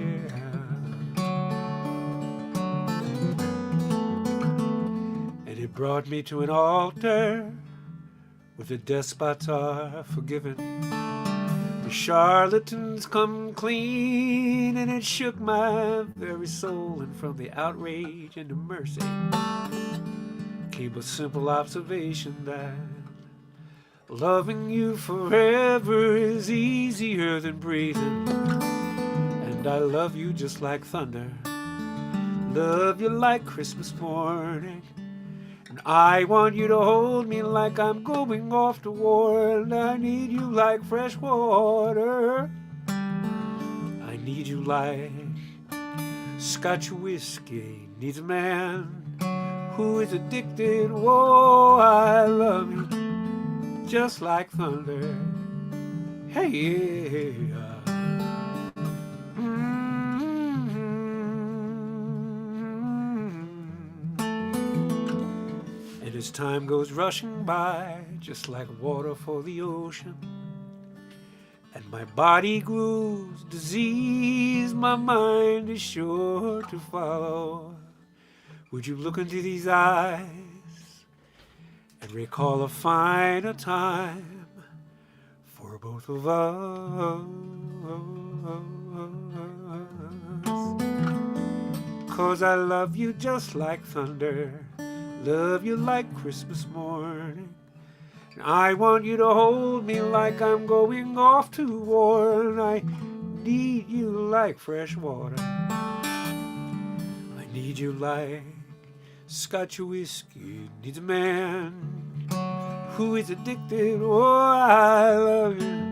D: It brought me to an altar where the despots are forgiven. The charlatans come clean, and it shook my very soul. And from the outrage into mercy came a simple observation that loving you forever is easier than breathing. And I love you just like thunder. Love you like Christmas morning. And I want you to hold me like I'm going off to war, and I need you like fresh water. I need you like Scotch whiskey needs a man who is addicted. Whoa, I love you just like thunder. Hey, yeah. As time goes rushing by, just like water for the ocean, and my body grows disease, my mind is sure to follow. Would you look into these eyes and recall a finer time for both of us? 'Cause I love you just like thunder. Love you like Christmas morning. And I want you to hold me like I'm going off to war, and I need you like fresh water. I need you like Scotch whiskey needs a man who is addicted. Oh, I love you.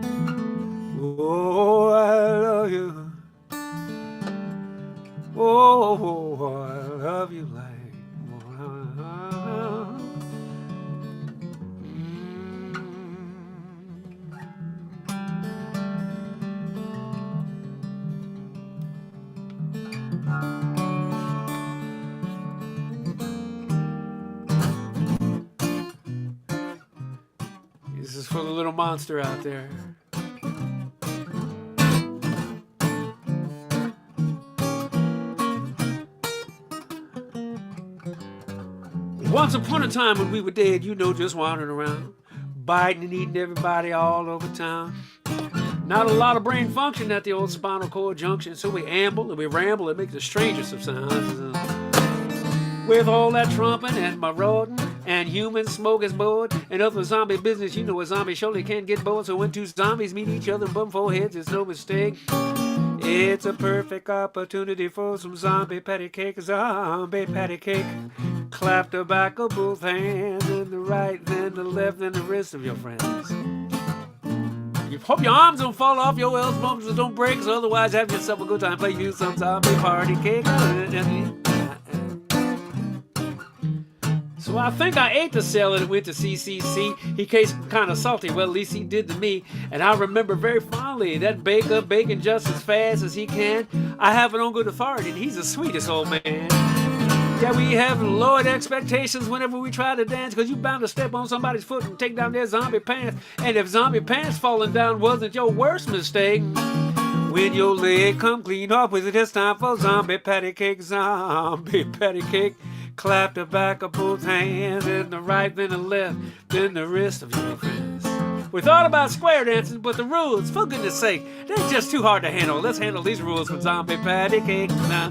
D: Oh, I love you. Oh, I love you like. This is for the little monster out there. Once upon a time when we were dead, you know, just wandering around, biting and eating everybody all over town. Not a lot of brain function at the old spinal cord junction, so we amble and we ramble and make the strangest of sounds. With all that trumping and marauding and human smoke is bored and other zombie business, you know a zombie surely can't get bored. So when two zombies meet each other and bump foreheads, it's no mistake. It's a perfect opportunity for some zombie patty cake, zombie patty cake. Clap the back of both hands, and the right, then the left, then the wrist of your friends. You hope your arms don't fall off, your elbows don't break, so otherwise have yourself a good time. Play you some zombie party cake. So I think I ate the sailor that went to CCC. He tastes kind of salty, well at least he did to me. And I remember very fondly that baker baking just as fast as he can. I have it on good authority, he's the sweetest old man. Yeah, we have lowered expectations whenever we try to dance, cause you bound to step on somebody's foot and take down their zombie pants. And if zombie pants falling down wasn't your worst mistake, when your leg come clean off with it, it's time for zombie patty cake, zombie patty cake. Clap the back of both hands, and the right, then the left, then the wrist of your friends. We thought about square dancing, but the rules, for goodness sake, they're just too hard to handle. Let's handle these rules with zombie patty cake now.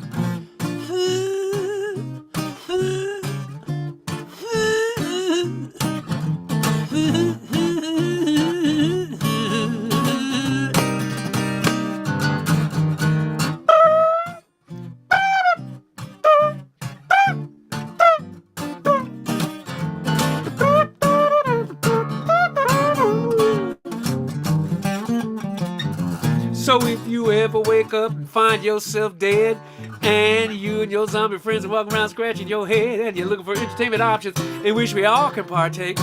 D: So if you ever wake up and find yourself dead, and you and your zombie friends are walking around scratching your head, and you're looking for entertainment options in which we all can partake,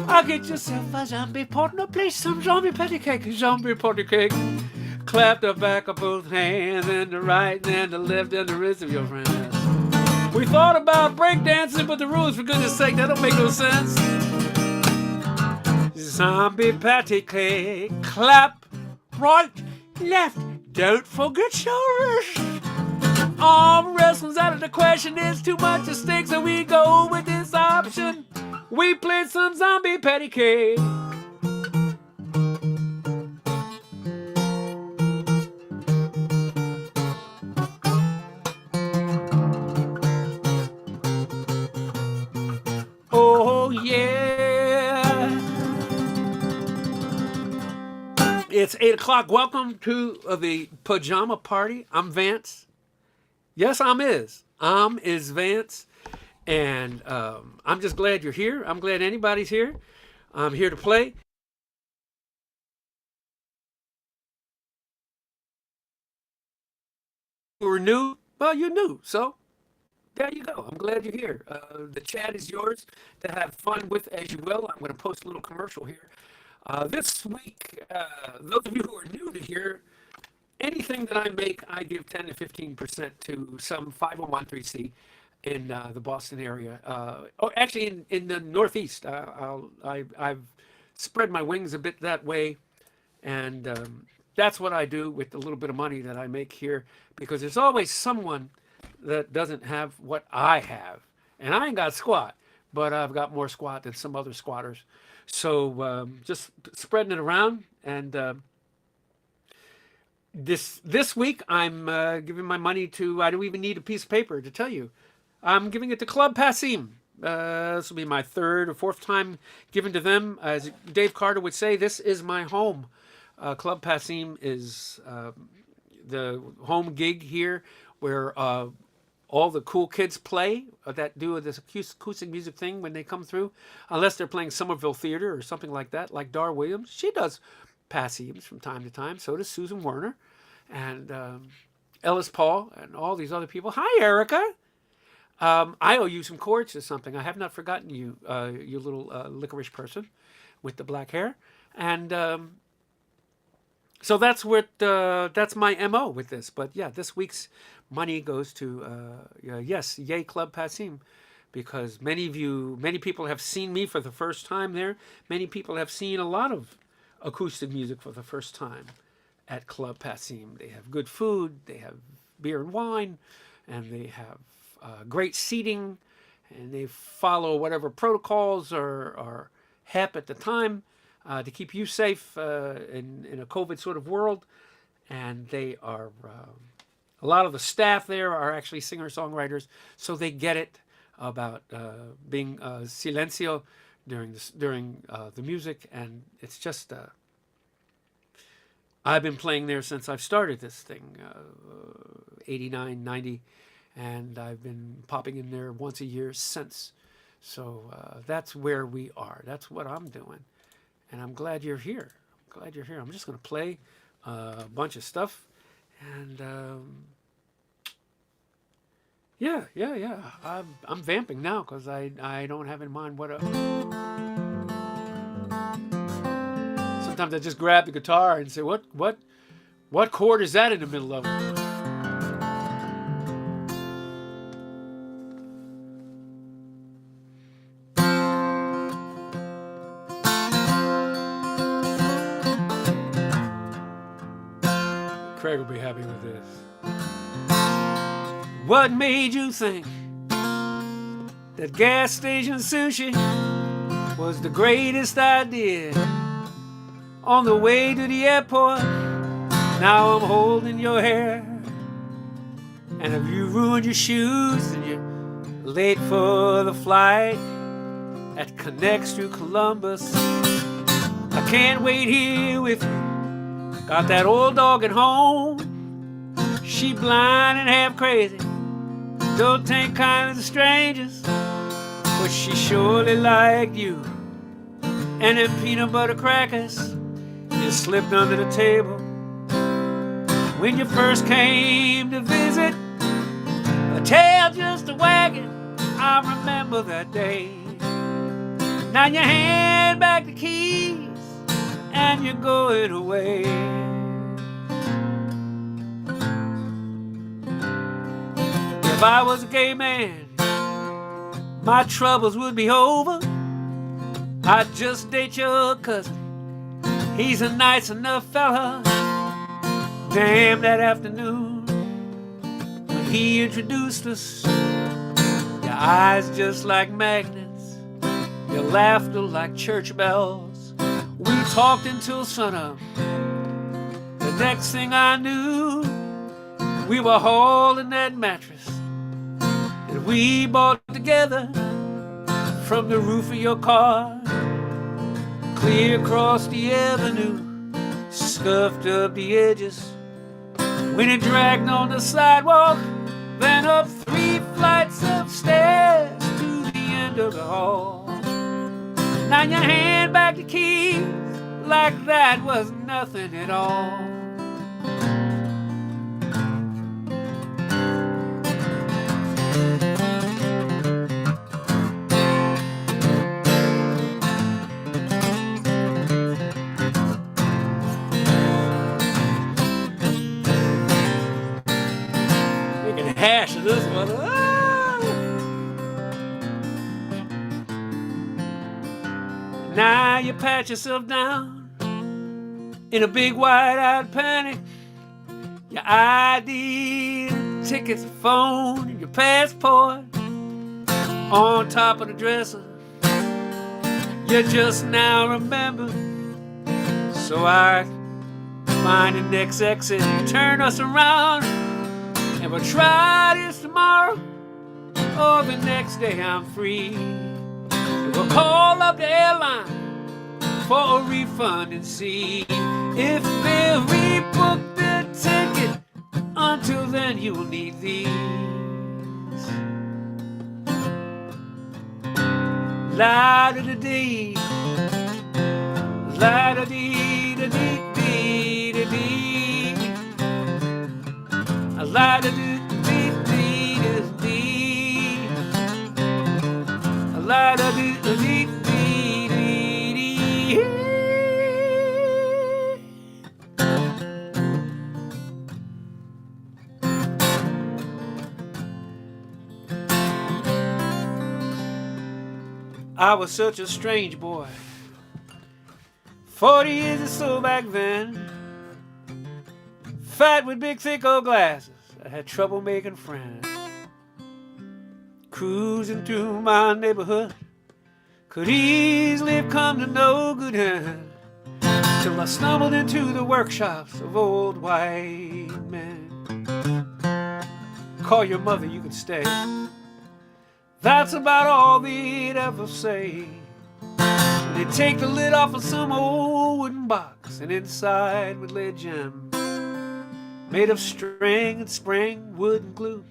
D: I'll get yourself a zombie partner, play some zombie patty cake, zombie patty cake. Clap the back of both hands, and the right, and the left, and the wrist of your friends. We thought about breakdancing, but the rules, for goodness sake, that don't make no sense. Zombie patty cake, clap, right, left, don't forget your wrist. Arm wrestling's out of the question, there's too much at stake, so we go with this option. We play some zombie patty cake. Oh yeah. It's 8 o'clock. Welcome to the Pajama Party. I'm Vance. Yes, I'm is Vance. And I'm just glad you're here. I'm glad anybody's here. I'm here to play. You were new? Well, you're new. So there you go. I'm glad you're here. The chat is yours to have fun with as you will. I'm going to post a little commercial here. This week, those of you who are new to here, anything that I make, I give 10 to 15% to some 501(c) in the Boston area. Actually, in the Northeast. I've spread my wings a bit that way, and that's what I do with the little bit of money that I make here, because there's always someone that doesn't have what I have. And I ain't got squat, but I've got more squat than some other squatters. So just spreading it around. And this week, I'm giving my money to, I don't even need a piece of paper to tell you. I'm giving it to Club Passim. This will be my third or fourth time giving to them. As Dave Carter would say, this is my home. Club Passim is the home gig here where all the cool kids play that do this acoustic music thing when they come through, unless they're playing Somerville Theater or something like that, like Dar Williams. She does Passims from time to time. So does Susan Werner and Ellis Paul and all these other people. Hi, Erica. I owe you some chords or something. I have not forgotten you, you little licorice person with the black hair. And so that's what that's my MO with this. But yeah, this week's money goes to yes, yay Club Passim, because many people have seen me for the first time there. Many people have seen a lot of acoustic music for the first time at Club Passim. They have good food, they have beer and wine, and they have great seating, and they follow whatever protocols are hep at the time. to keep you safe in a COVID sort of world. And they are, a lot of the staff there are actually singer-songwriters, so they get it about being silencio during the music. And it's just, I've been playing there since I've started this thing, 89, 90, and I've been popping in there once a year since. So that's where we are. That's what I'm doing. And I'm glad you're here. I'm glad you're here. I'm just going to play a bunch of stuff. And yeah. I'm vamping now because I don't have in mind what sometimes I just grab the guitar and say, what chord is that in the middle of it? Craig will be happy with this. What made you think that gas station sushi was the greatest idea? On the way to the airport, now I'm holding your hair. And if you ruined your shoes and you're late for the flight that connects to Columbus, I can't wait here with you. Got that old dog at home, she blind and half crazy. Don't take kindly to strangers, but she surely liked you. And them peanut butter crackers you slipped under the table when you first came to visit. A tail just a wagging, I remember that day. Now you hand back the keys and you're going away. If I was a gay man, my troubles would be over. I'd just date your cousin, he's a nice enough fella. Damn, that afternoon when he introduced us, your eyes just like magnets, your laughter like church bells. We talked until sunup. The next thing I knew, we were hauling that mattress that we bought together from the roof of your car, clear across the avenue, scuffed up the edges. When it dragged on the sidewalk, then up 3 flights of stairs to the end of the hall. Now you hand back the keys like that was nothing at all. Hash of this one. Ah! Now you pat yourself down in a big wide-eyed panic. Your ID, tickets, phone, and your passport on top of the dresser. You just now remember. So I find the next exit, turn us around, and we'll try this tomorrow, or the next day I'm free. And we'll call up the airline for a refund and see if they'll rebook the ticket. Until then, you'll need these. La-da-da-dee, la-da-dee-da-dee-dee-da-dee. La da dee dee dee dee, la da dee dee dee dee. I was such a strange boy, 40 years or so back then. Fat with big thick old glasses, I had trouble making friends. Cruising through my neighborhood, could easily have come to no good end. till I stumbled into the workshops of old white men. Call your mother, you can stay. That's about all they'd ever say. They'd take the lid off of some old wooden box, and inside would lay a gem made of string and spring, wood and glue.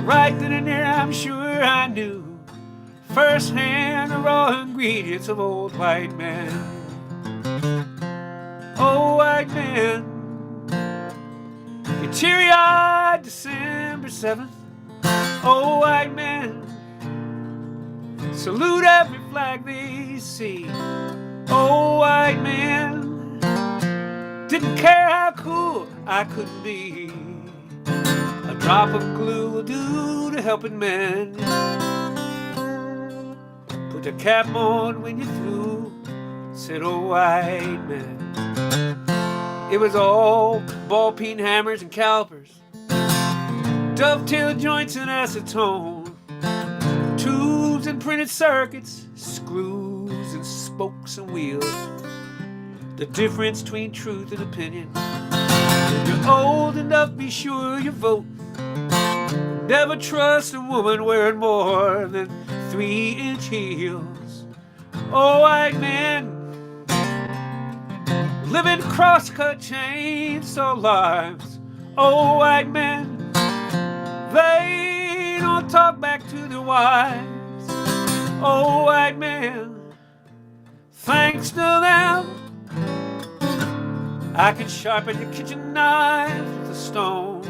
D: Right then and there, I'm sure I knew firsthand the raw ingredients of old white men. Old white men, your teary-eyed December 7th. Old white men, salute every flag they see. Old white men, didn't care how cool I could be. A drop of glue will do to helping men. Put the cap on when you're through, said old white men. It was all ball-peen hammers and calipers, dovetail joints and acetone, tubes and printed circuits, screws and spokes and wheels. The difference between truth and opinion. When you're old enough, be sure you vote. Never trust a woman wearing more than 3-inch heels. Oh, white men, living cross-cut chainsaw lives. Oh, white men, they don't talk back to their wives. Oh, white men, thanks to them, I can sharpen your kitchen knife with a stone.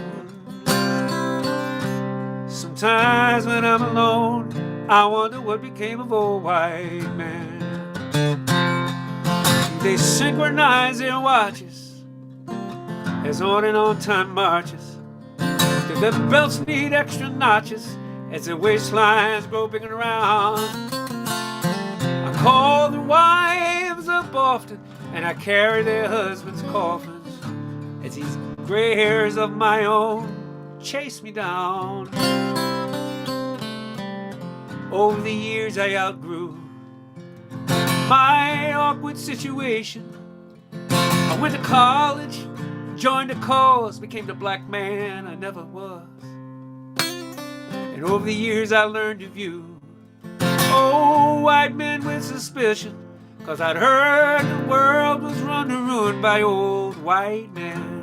D: Sometimes when I'm alone, I wonder what became of old white men. They synchronize their watches as on and on time marches. Their belts need extra notches as their waistlines grow big and round. I call their wives up often, and I carry their husbands' coffins as these gray hairs of my own chase me down. Over the years I outgrew my awkward situation. I went to college, joined a cause, became the black man I never was. And over the years I learned to view old white men with suspicion, 'cause I'd heard the world was run to ruin by old white men.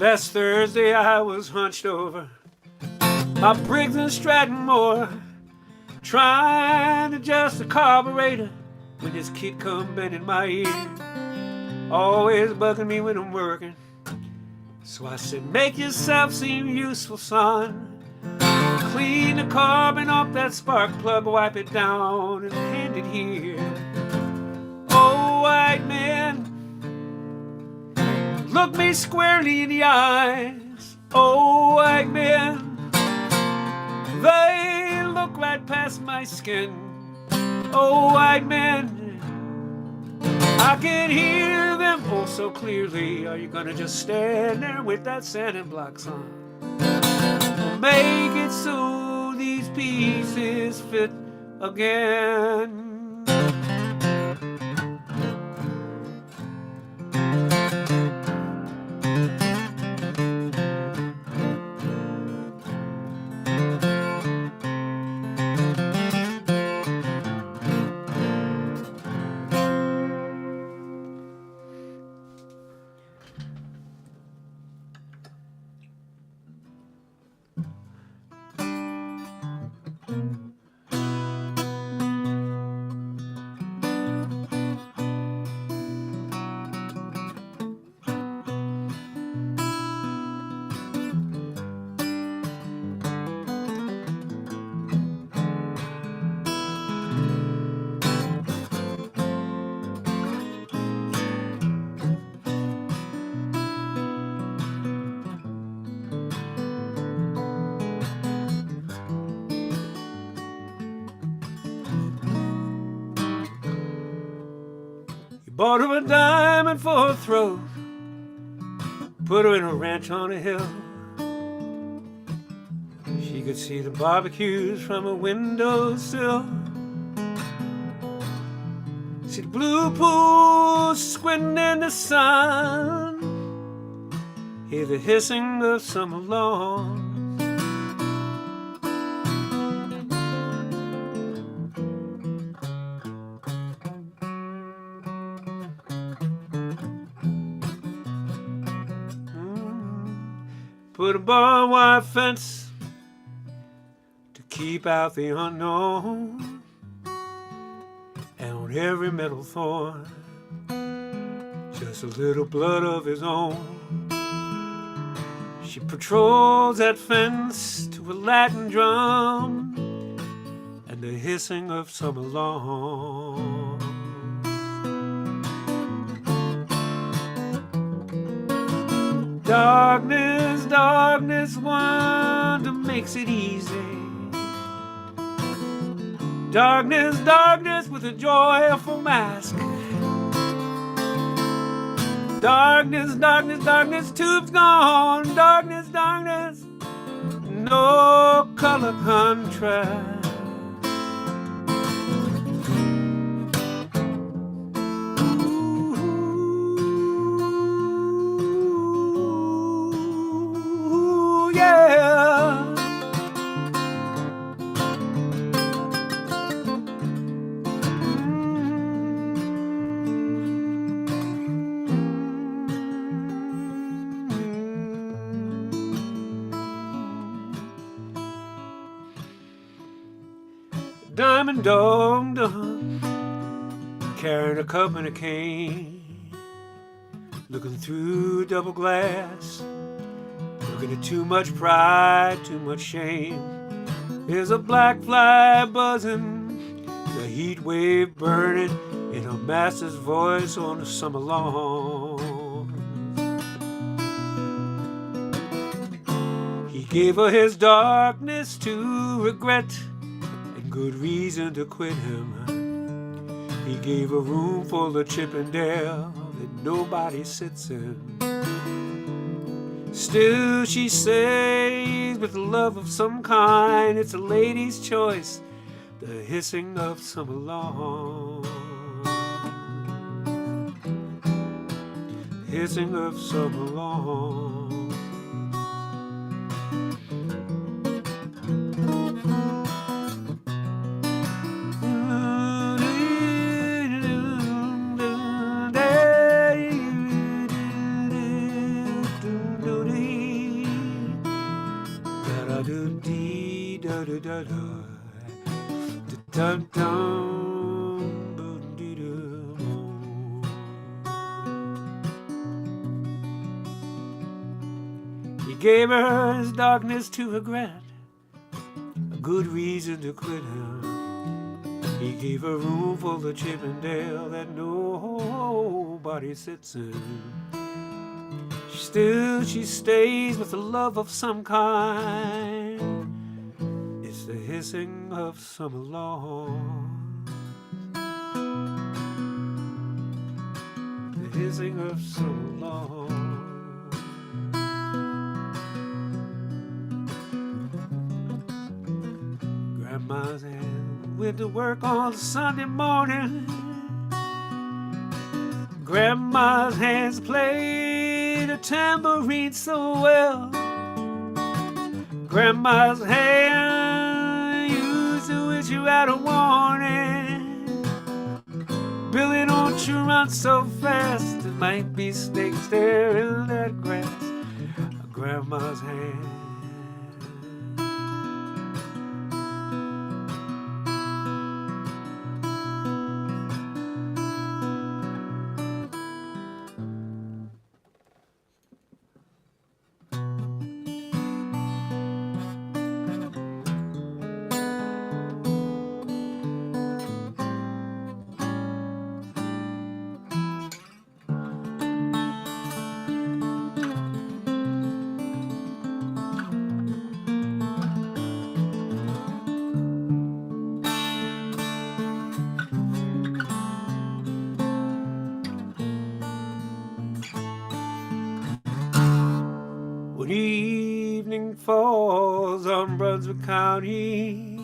D: Last Thursday I was hunched over my Briggs and Stratton mower, trying to adjust the carburetor when this kid come bending my ear, always bugging me when I'm working. So I said, make yourself seem useful, son. Clean the carbon off that spark plug, wipe it down and hand it here. Oh, white man, look me squarely in the eyes. Oh, white men, they look right past my skin. Oh, white men, I can hear them oh so clearly. Are you gonna just stand there with that sanding blocks on? Or make it so these pieces fit again? Bought her a diamond for her throat, put her in a ranch on a hill. She could see the barbecues from her windowsill. See the blue pool squinting in the sun. Hear the hissing of summer lawns. Put a barbed wire fence to keep out the unknown, and on every metal thorn, just a little blood of his own. She patrols that fence to a Latin drum and the hissing of summer lawns. Darkness, darkness, wonder makes it easy. Darkness, darkness with a joyful mask. Darkness, darkness, darkness, tube's gone. Darkness, darkness, no color contrast. Ooh, yeah. Diamond dog done, carrying a cup and a cane, looking through double glass, looking at too much pride, too much shame. There's a black fly buzzing, the heat wave burning in her master's voice on the summer lawn. He gave her his darkness to regret, good reason to quit him. He gave a room full of Chippendale that nobody sits in. Still she says with love of some kind, it's a lady's choice, the hissing of summer lawn. Hissing of summer lawn. He gave her his darkness to regret, a good reason to quit him. He gave her room full of Chippendale that nobody sits in. Still she stays with the love of some kind. It's the hissing of summer lawn. The hissing of summer lawn. Grandma's hand went to work on Sunday morning. Grandma's hands played a tambourine so well. Grandma's hand used to wish you out a warning. Billy, don't you run so fast, there might be snakes there in that grass. Grandma's hand. evening falls on Brunswick County,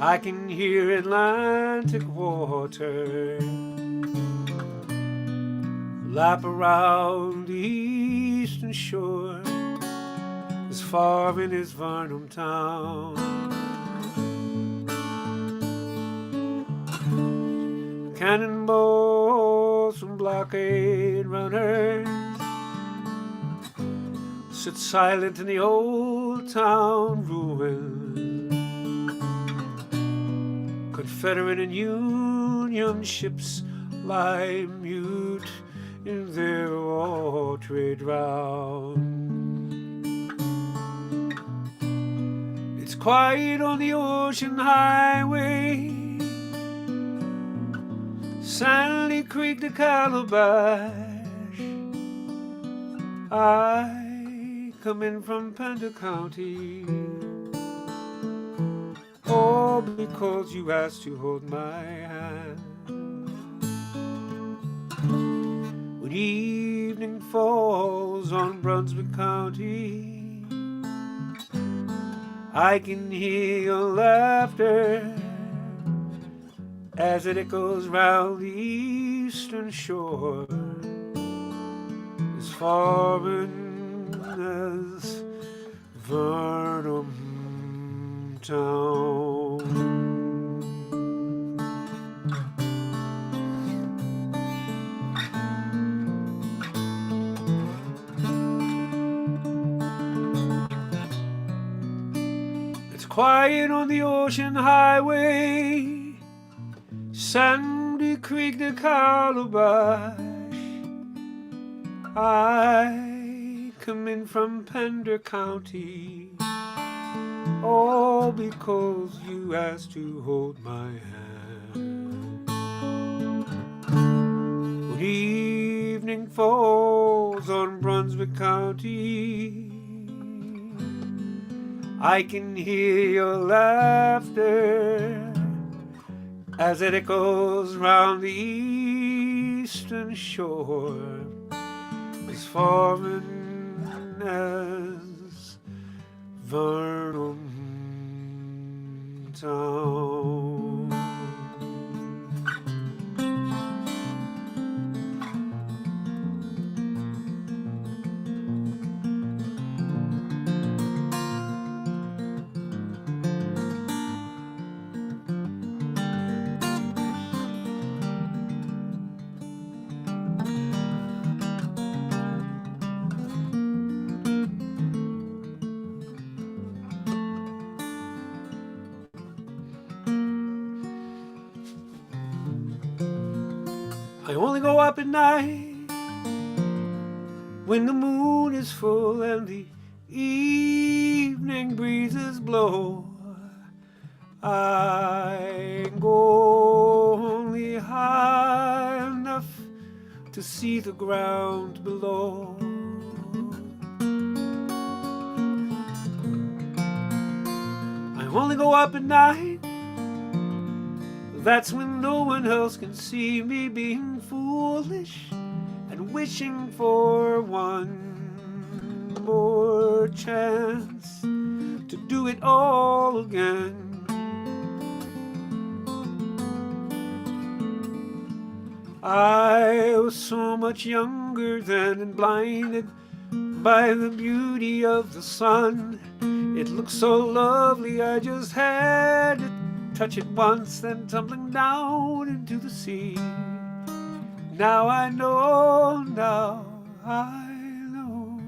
D: I can hear Atlantic water lap around the eastern shore, as far in as Varnum town. Cannonballs from blockade runners sit silent in the old town ruins. Confederate and Union ships lie mute in their watery drown. It's quiet on the ocean highway, Sandy Creek to Calabash. I come in from Pender County, all because you asked to hold my hand. When evening falls on Brunswick County, I can hear your laughter as it echoes round the eastern shore, as foreign as Varnum town. It's quiet on the ocean highway, Sandy Creek to Calabash. I come in from Pender County, all because you asked to hold my hand. When evening falls on Brunswick County, I can hear your laughter as it echoes round the eastern shore, as foreign as Varnum town. I only go up at night when the moon is full and the evening breezes blow. I go only high enough to see the ground below. I only go up at night, that's when no one else can see me being foolish and wishing for one more chance to do it all again. I was so much younger then and blinded by the beauty of the sun. It looked so lovely, I just had to touch it once, then tumbling down into the sea. Now I know, now I know.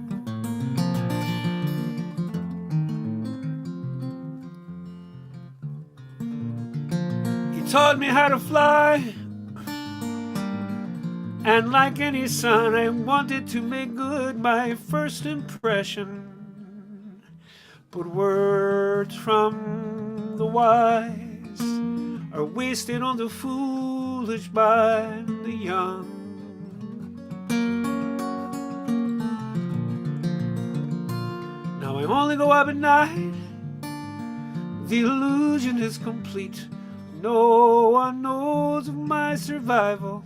D: He taught me how to fly, and like any son, I wanted to make good my first impression. But words from the wise are wasted on the foolish by the young. Now I only go up at night, the illusion is complete. No one knows of my survival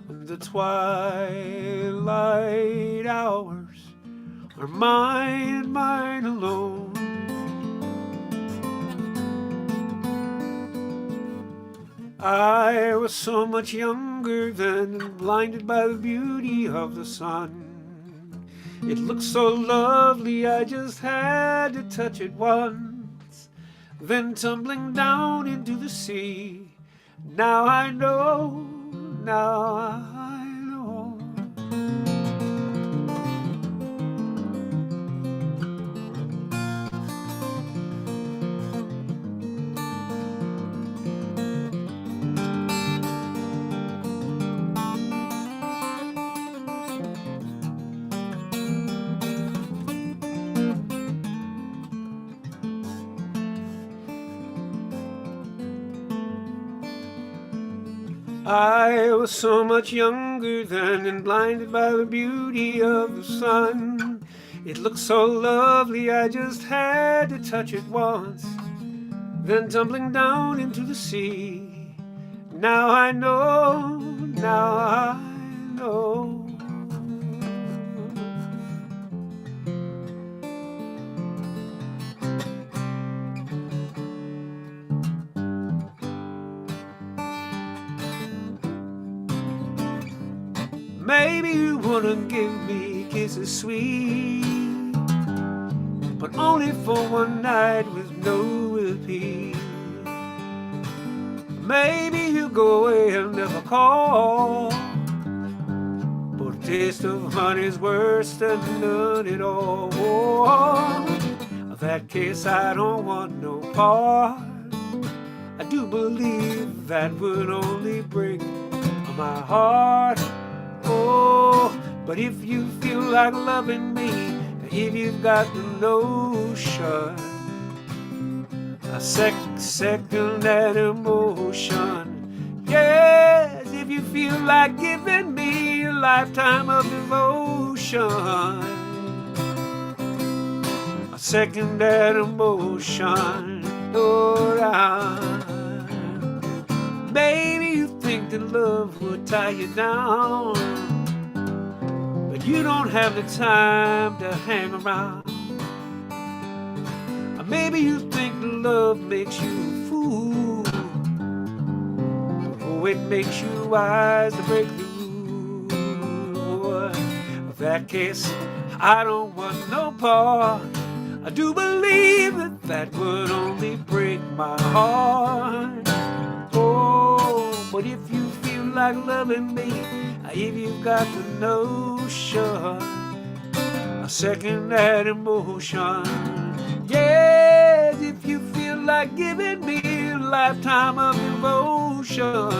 D: in the twilight hours are mine and mine alone. I was so much younger then, and blinded by the beauty of the sun. It looked so lovely, I just had to touch it once, then tumbling down into the sea. Now I know, now I know. I was so much younger then, and blinded by the beauty of the sun. It looked so lovely, I just had to touch it once, then tumbling down into the sea. Now I know, now I know. Maybe you wanna give me kisses sweet, but only for one night with no repeat. Maybe you go away and never call, but a taste of honey's worse than none at all. In that case, I don't want no part. I do believe that would only break my heart. Oh, but if you feel like loving me, if you've got the notion, a second that emotion. Yes, if you feel like giving me a lifetime of devotion, a second that emotion. Oh, maybe you think that love would tie you down, but you don't have the time to hang around. Or maybe you think that love makes you a fool. Oh, it makes you wise to break the rule. In that case, I don't want no part. I do believe that that would only break my heart. Oh, but if you feel like loving me, if you've got the notion, a second that emotion. Yes, if you feel like giving me a lifetime of devotion,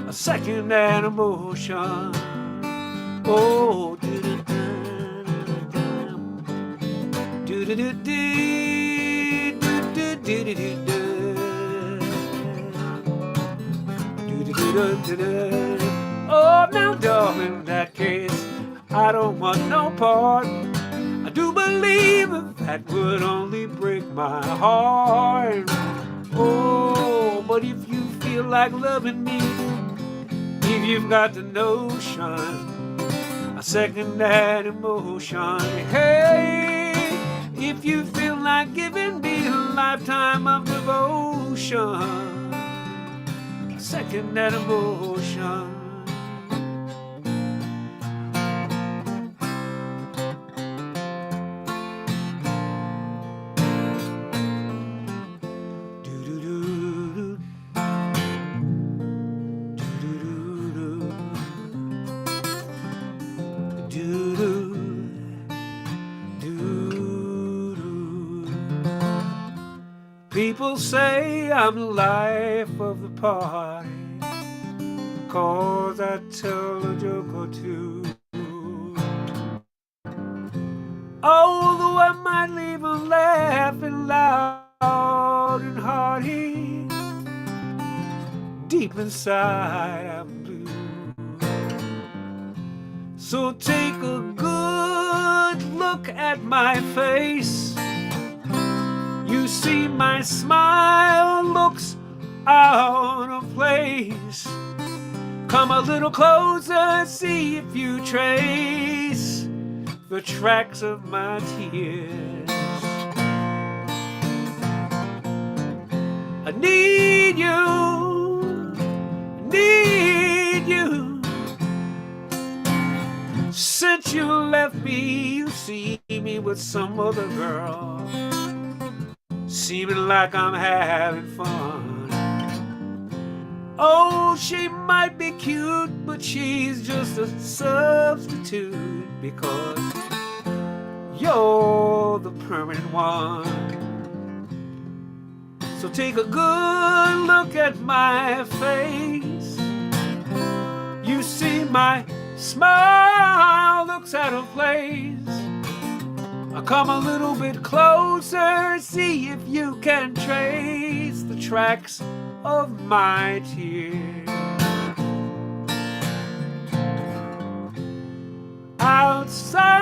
D: a second that emotion. Oh, oh, now, darling, in that case, I don't want no part. I do believe that would only break my heart. Oh, but if you feel like loving me, if you've got the notion, a second that emotion. Hey, if you feel like giving me a lifetime of devotion, second that emotion. Do-do-do-do. Do-do-do-do. Do-do-do-do. People say I'm the life of the party, 'cause I tell a joke or two. Although I might leave them laughing loud and hearty, deep inside I'm blue. So take a good look at my face. You see my smile looks out of place. Come a little closer, see if you trace the tracks of my tears. I need you, need you. Since you left me, you see me with some other girl, seeming like I'm having fun. Oh, she might be cute, but she's just a substitute, because you're the permanent one. So take a good look at my face. You see my smile looks out of place. I'll come a little bit closer, see if you can trace the tracks of my tears. Outside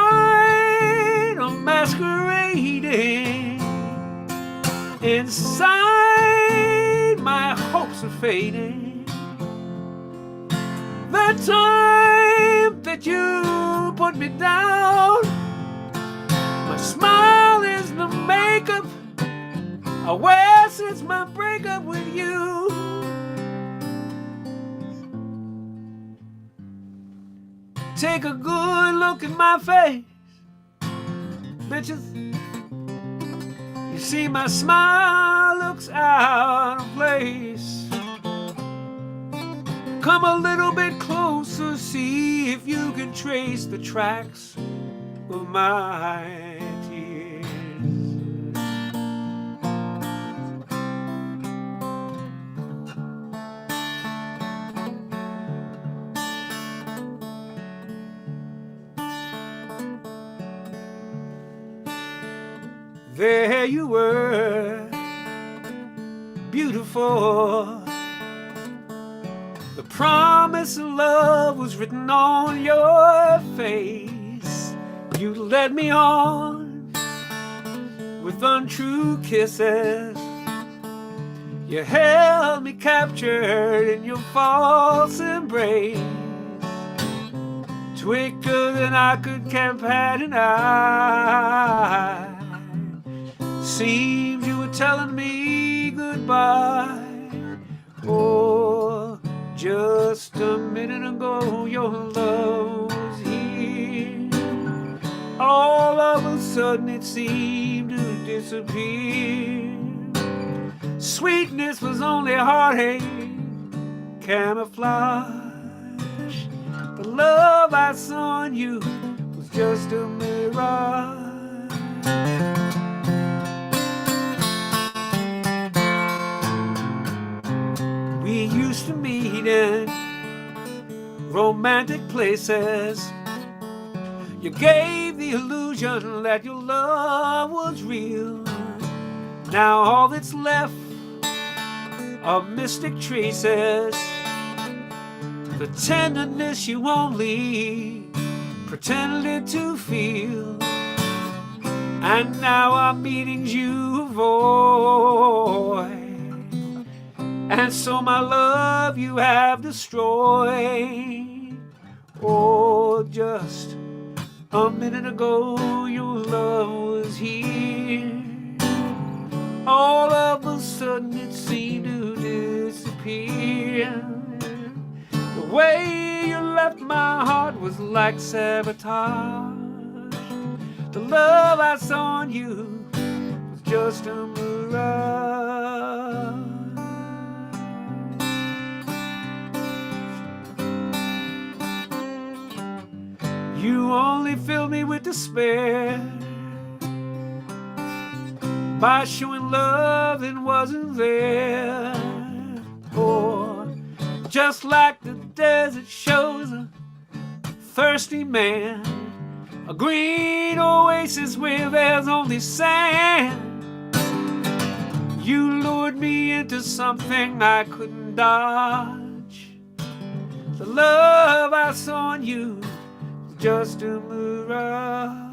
D: I'm masquerading, inside my hopes are fading. The time that you put me down, my smile is the makeup I wear since my breakup with you. Take a good look at my face, bitches. You see my smile looks out of place. Come a little bit closer, see if you can trace the tracks of my tears. There you were, beautiful. The promise of love was written on your face. You led me on with untrue kisses. You held me captured in your false embrace. Quicker than I could keep had an eye. Seems you were telling me goodbye. Oh, just a minute ago your love was here. All of a sudden it seemed to disappear. Sweetness was only heartache, camouflage. The love I saw in you was just a mirage. We used to meet in romantic places. You gave the illusion that your love was real. Now all that's left are mystic traces. The tenderness you only pretended to feel. And now our meetings you avoid. And so my love you have destroyed. Oh, just a minute ago your love was here. All of a sudden it seemed to disappear. The way you left my heart was like sabotage. The love I saw in you was just a mirage. You only filled me with despair by showing love that wasn't there. Or just like the desert shows a thirsty man a green oasis where there's only sand. You lured me into something I couldn't dodge. The love I saw in you was just a mirage.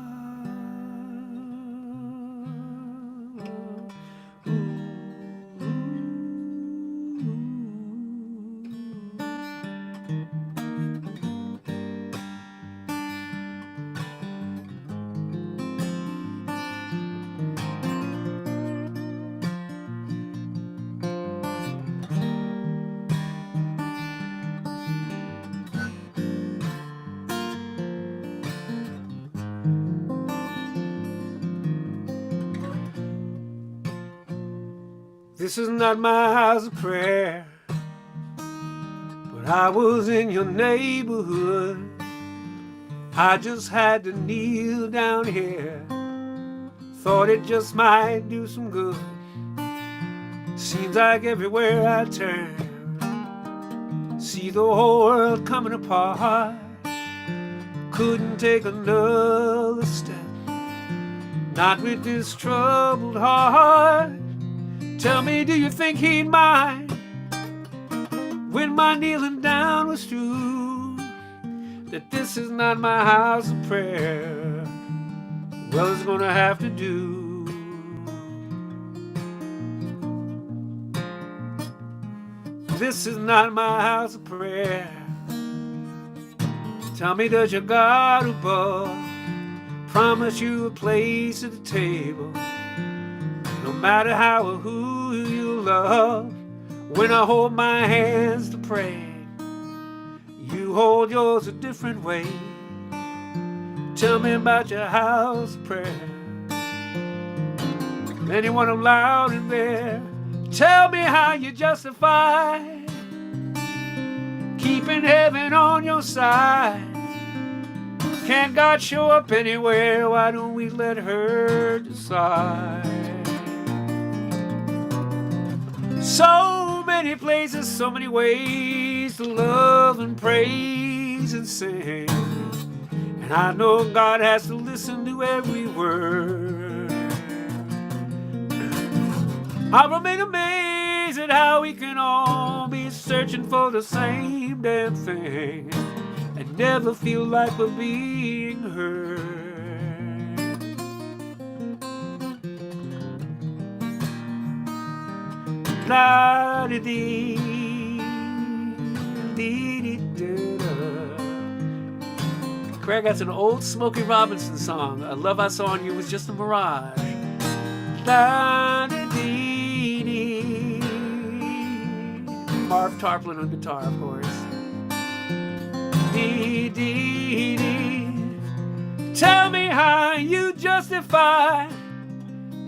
D: This is not my house of prayer, but I was in your neighborhood. I just had to kneel down here. Thought it just might do some good. Seems like everywhere I turn, see the whole world coming apart. Couldn't take another step, not with this troubled heart. Tell me, do you think he'd mind when my kneeling down was true? That this is not my house of prayer. Well, it's gonna have to do. This is not my house of prayer. Tell me, does your God above promise you a place at the table? No matter how or who you love, when I hold my hands to pray, you hold yours a different way. Tell me about your house of prayer. Anyone allowed in there? Tell me how you justify keeping heaven on your side. Can't God show up anywhere? Why don't we let her decide? So many places, so many ways to love and praise and sing. And I know God has to listen to every word. I remain amazed at how we can all be searching for the same damn thing and never feel like we're being heard. La di dee, dee dee da da. Craig, that's an old Smokey Robinson song. A Love I Saw on You Was Just a Mirage. La di dee dee. Marv Tarplin on guitar, of course. Dee dee dee. Tell me how you justify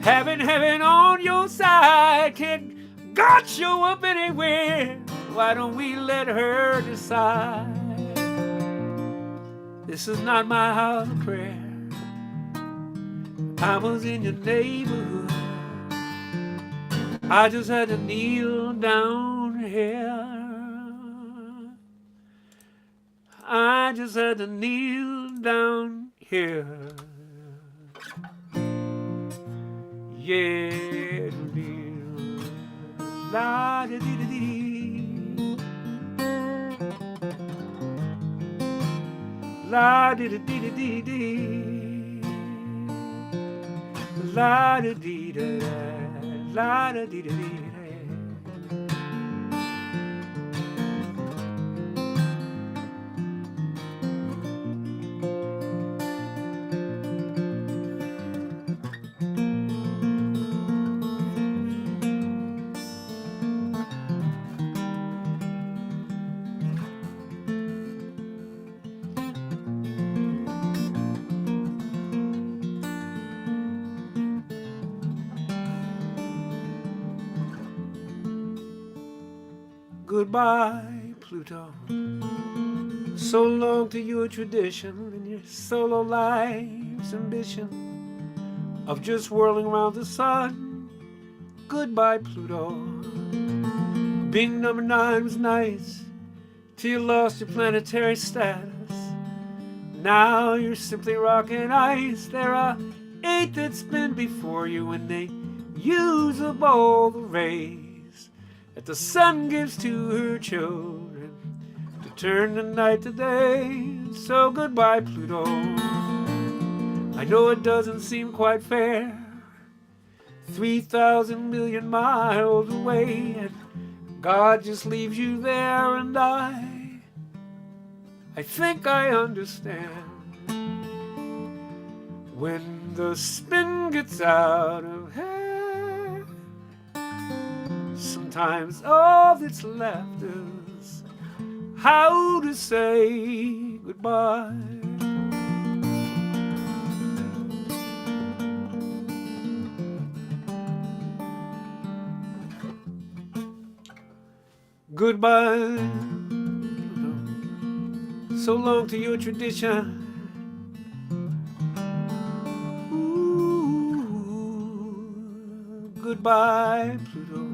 D: having heaven on your side. Can't God show up anywhere? Why don't we let her decide? This is not my house of prayer. I was in your neighborhood. I just had to kneel down here. I just had to kneel down here. Yeah, kneel. La da dee da dee. La dee da dee da dee dee. La da dee da da. La da dee da dee da. Goodbye, Pluto. So long to your tradition and your solo life's ambition of just whirling around the sun. Goodbye, Pluto. Being number 9 was nice till you lost your planetary status. Now you're simply rock and ice. There are 8 that spin before you, and they use up all the rays that the sun gives to her children to turn the night to day. So goodbye, Pluto. I know it doesn't seem quite fair, 3,000 million miles away, and God just leaves you there. And I think I understand when the spin gets out of hand. Sometimes all that's left is how to say goodbye. Goodbye, so long to your tradition. Ooh, goodbye, Pluto.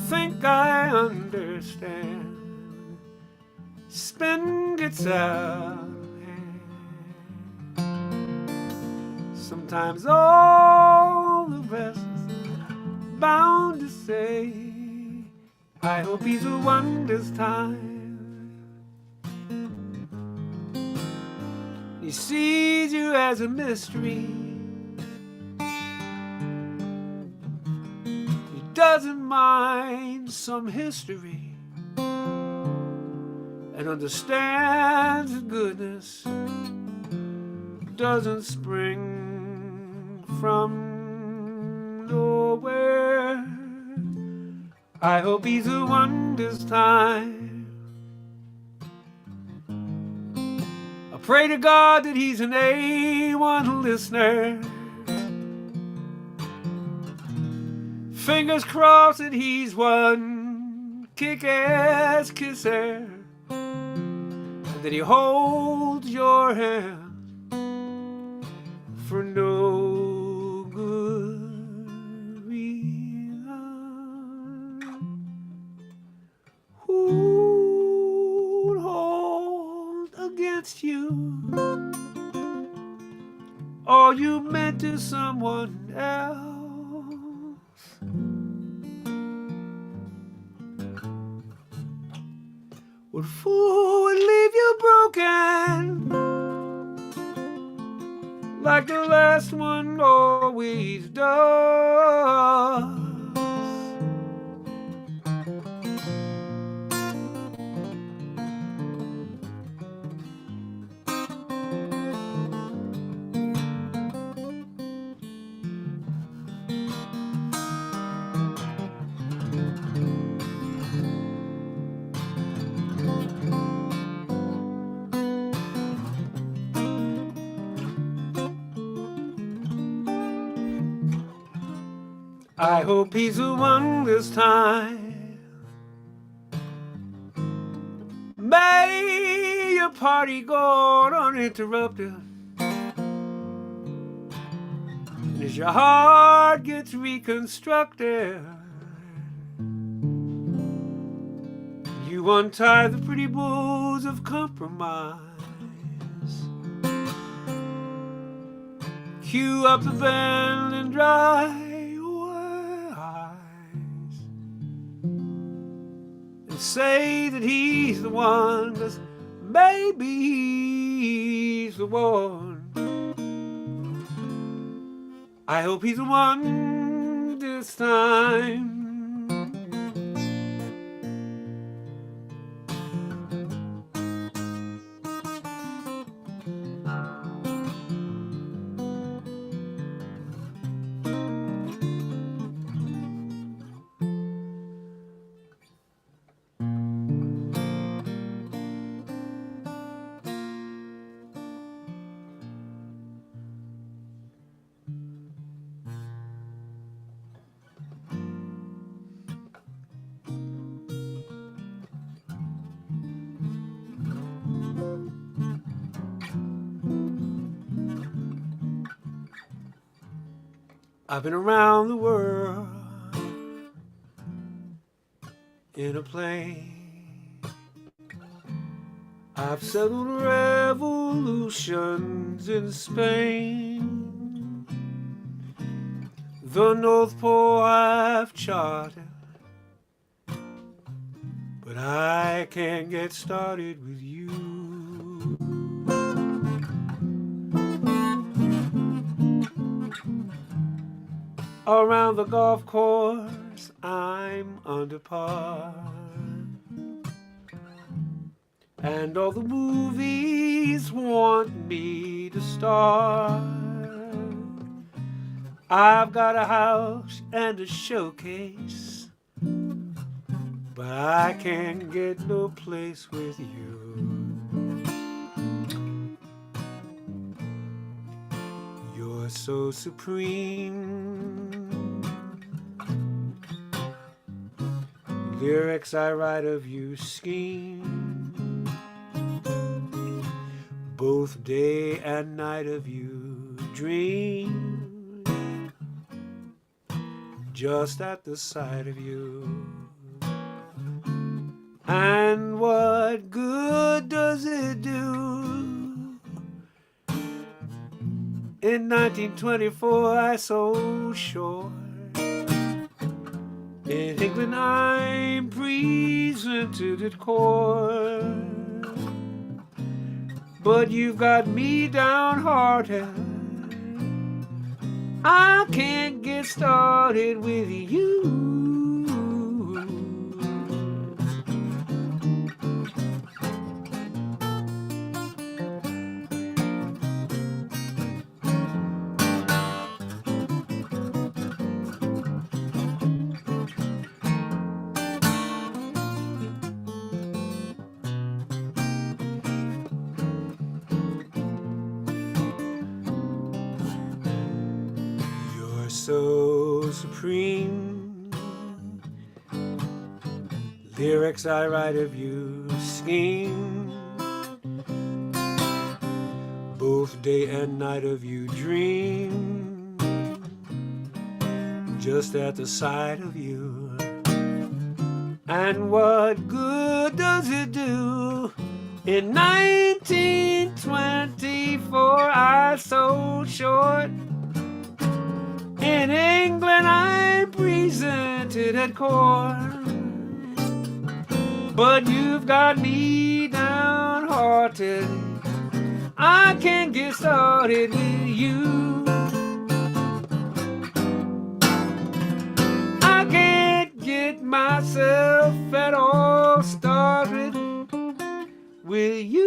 D: Think I understand. Spin gets out of hand. Sometimes all the rest is bound to say, I hope he's the one this time. He sees you as a mystery. He doesn't mind some history and understands that goodness doesn't spring from nowhere. I hope he's the one this time. I pray to God that he's an A1 listener. Fingers crossed that he's one kick-ass kisser, and that he holds your hand for no good reason. Who'd hold against you all you meant to someone else? What fool would leave you broken like the last one always does? I hope he's the one this time. May your party go uninterrupted. As your heart gets reconstructed, you untie the pretty bows of compromise. Cue up the band and dry and say that he's the one, 'cause maybe he's the one. I hope he's the one this time. I've been around the world in a plane. I've settled revolutions in Spain. The North Pole I've charted, but I can't get started with you. Around the golf course, I'm under par, and all the movies want me to star. I've got a house and a showcase, but I can't get no place with you. You're so supreme. Lyrics I write of you scheme. Both day and night of you dream. Just at the sight of you. And what good does it do? In 1924 I sold short. In England I'm presented at court. But you've got me downhearted. I can't get started with you. So supreme. Lyrics I write of you scheme. Both day and night of you dream. Just at the sight of you. And what good does it do? In 1924 I sold short. In England I'm presented at court. But you've got me downhearted. I can't get started with you. I can't get myself at all started with you.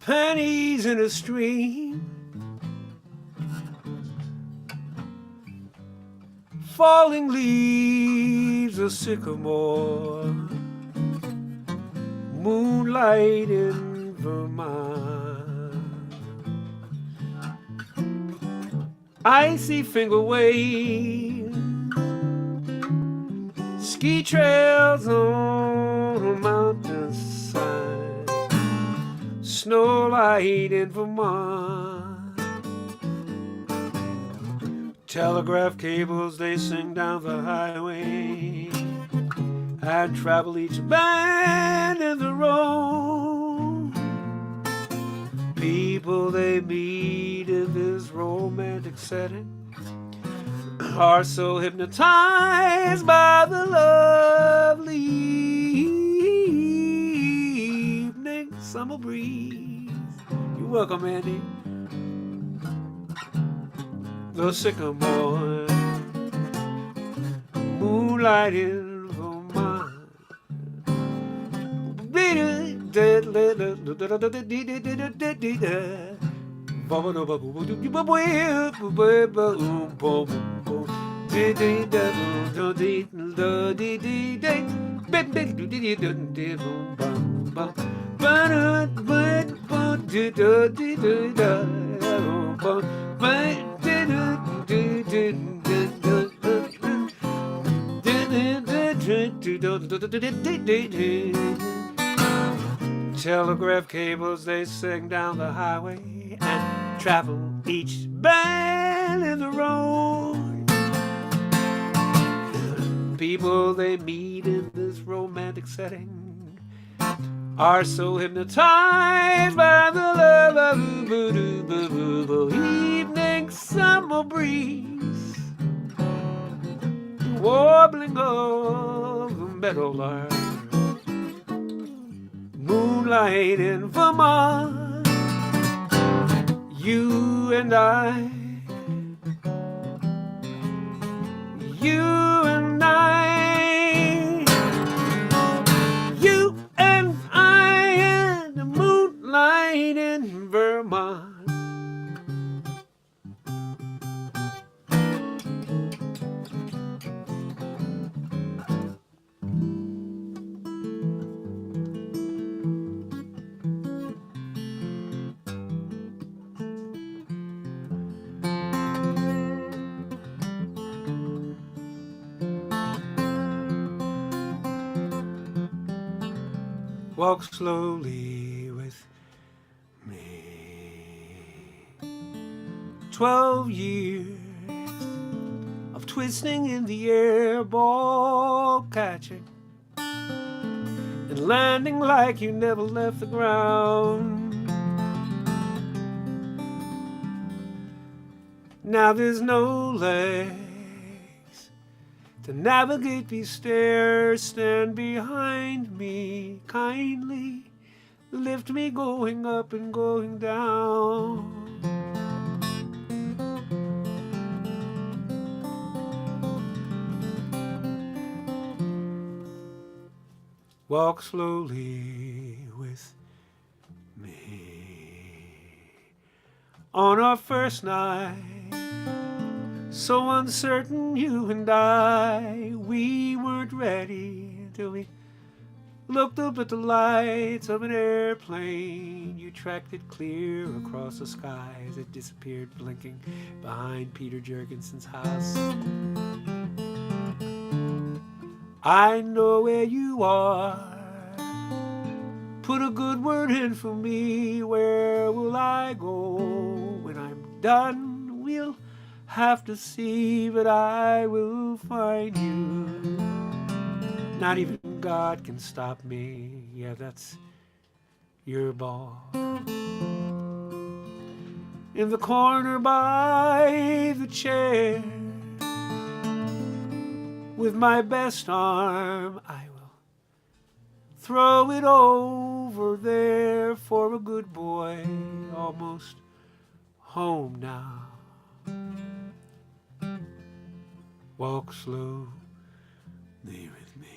D: Pennies in a stream, falling leaves of sycamore, moonlight in Vermont, icy finger waves, ski trails on a mountainside, snow light in Vermont, telegraph cables they sing down the highway and travel each bend in the road. People they meet in this romantic setting are so hypnotized by the lovely evening summer breeze. You're welcome, Andy. The sycamore, moonlight in Vermont. Telegraph cables, they sing down the highway and travel each bend in the road. People they meet in this romantic setting are so hypnotized by the love of the evening summer breeze, the warbling of the meadowlark, moonlight in Vermont. You and I, you and I, you and I, and the moonlight in Vermont. Walk slowly with me. 12 years of twisting in the air, ball catching and landing like you never left the ground. Now there's no legs to navigate these stairs. Stand behind me kindly, lift me going up and going down. Walk slowly with me. On our first night, so uncertain, you and I, we weren't ready until we looked up at the lights of an airplane. You tracked it clear across the sky as it disappeared, blinking behind Peter Jurgensen's house. I know where you are. Put a good word in for me. Where will I go when I'm done? We'll have to see, but I will find you. Not even God can stop me. Yeah, that's your ball. In the corner by the chair, with my best arm, I will throw it over there for a good boy, almost home now. Walk slowly with me.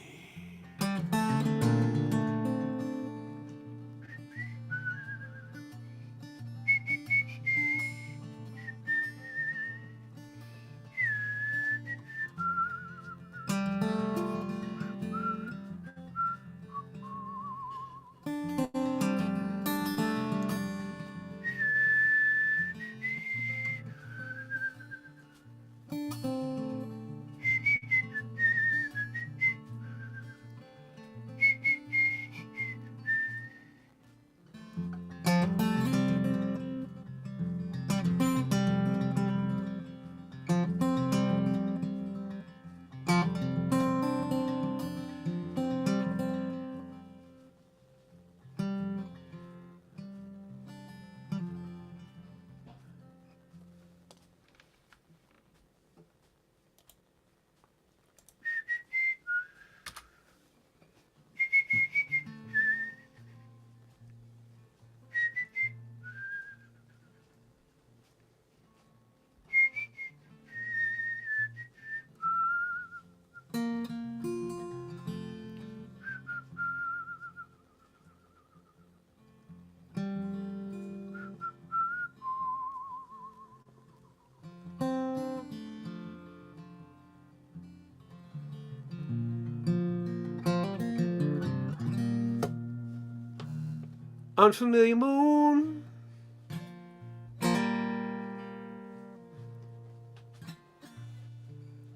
D: Unfamiliar moon,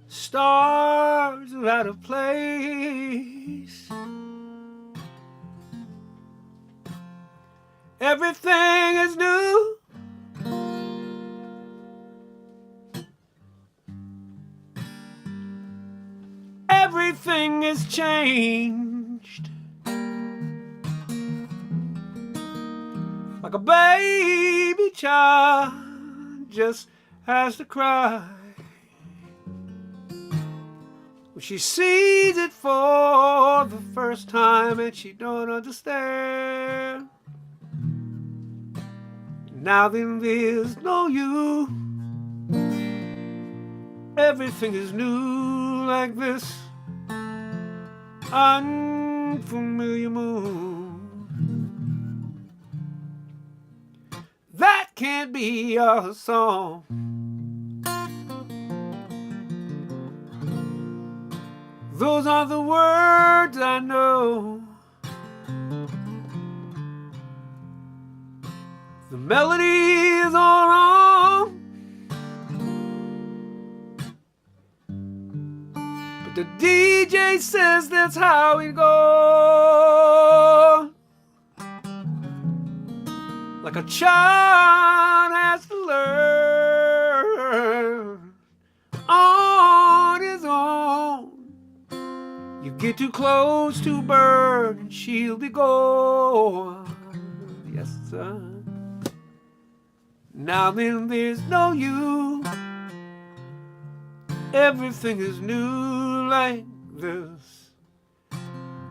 D: stars are out of place. everything is new. Everything is changed. Like a baby child just has to cry when she sees it for the first time and she don't understand. Now then there's no you. Everything is new like this unfamiliar moon. That can't be a song. Those are the words I know. The melody is all wrong, but the DJ says that's how it goes. Like a child has to learn on his own. You get too close to a bird and she'll be gone. Yes, sir. Now then there's no you. Everything is new like this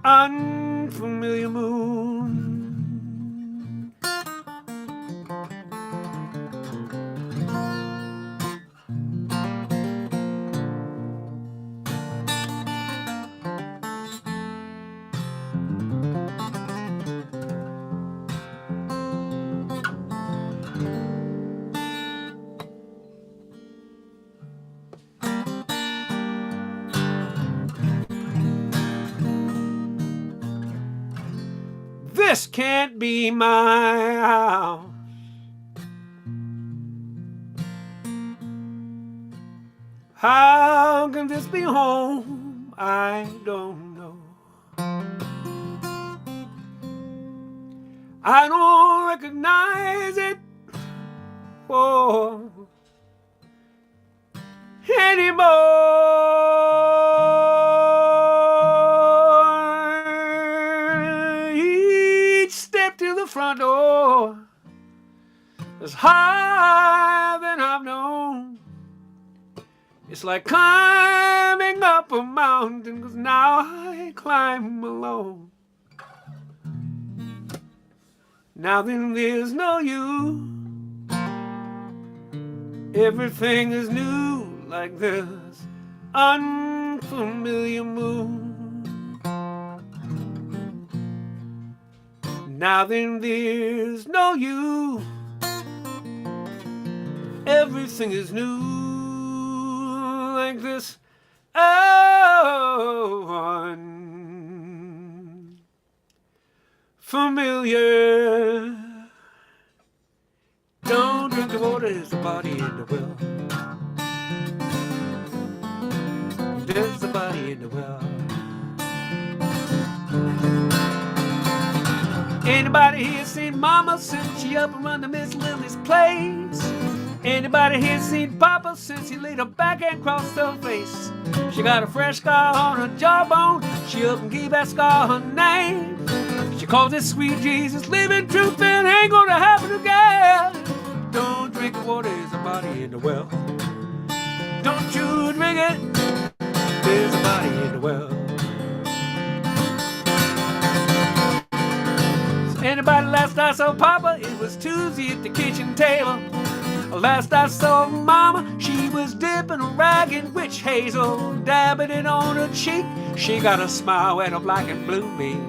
D: unfamiliar moon. This can't be my house. How can this be home? I don't know. I don't recognize it anymore. Each step to the front door is higher than I've known. It's like climbing up a mountain, 'cause now I climb alone. Now then there's no you. Everything is new like this unfamiliar moon. Now then there's no you. Everything is new like this unfamiliar. Don't drink the water, there's a body in the well. There's a body in the well. Anybody here seen Mama since she up and run to Miss Lily's place? Anybody here seen Papa since he laid her back and crossed her face? She got a fresh scar on her jawbone, she up and gave that scar her name. She calls it sweet Jesus, living truth and ain't gonna happen again. Don't drink the water, there's a body in the well. Don't you drink it, there's a body in the well. So anybody last I saw Papa, it was Tuesday at the kitchen table. Last I saw Mama, she was dipping a rag in witch hazel, dabbing it on her cheek. She got a smile and a black and blue beam.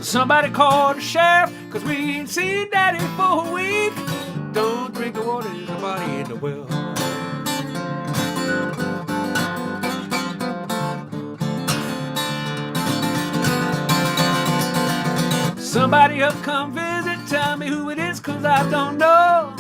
D: Somebody called the sheriff, 'cause we ain't seen Daddy for a week. Don't drink the water, there's a body in the well. Somebody up come visit, tell me who it is, 'cause I don't know.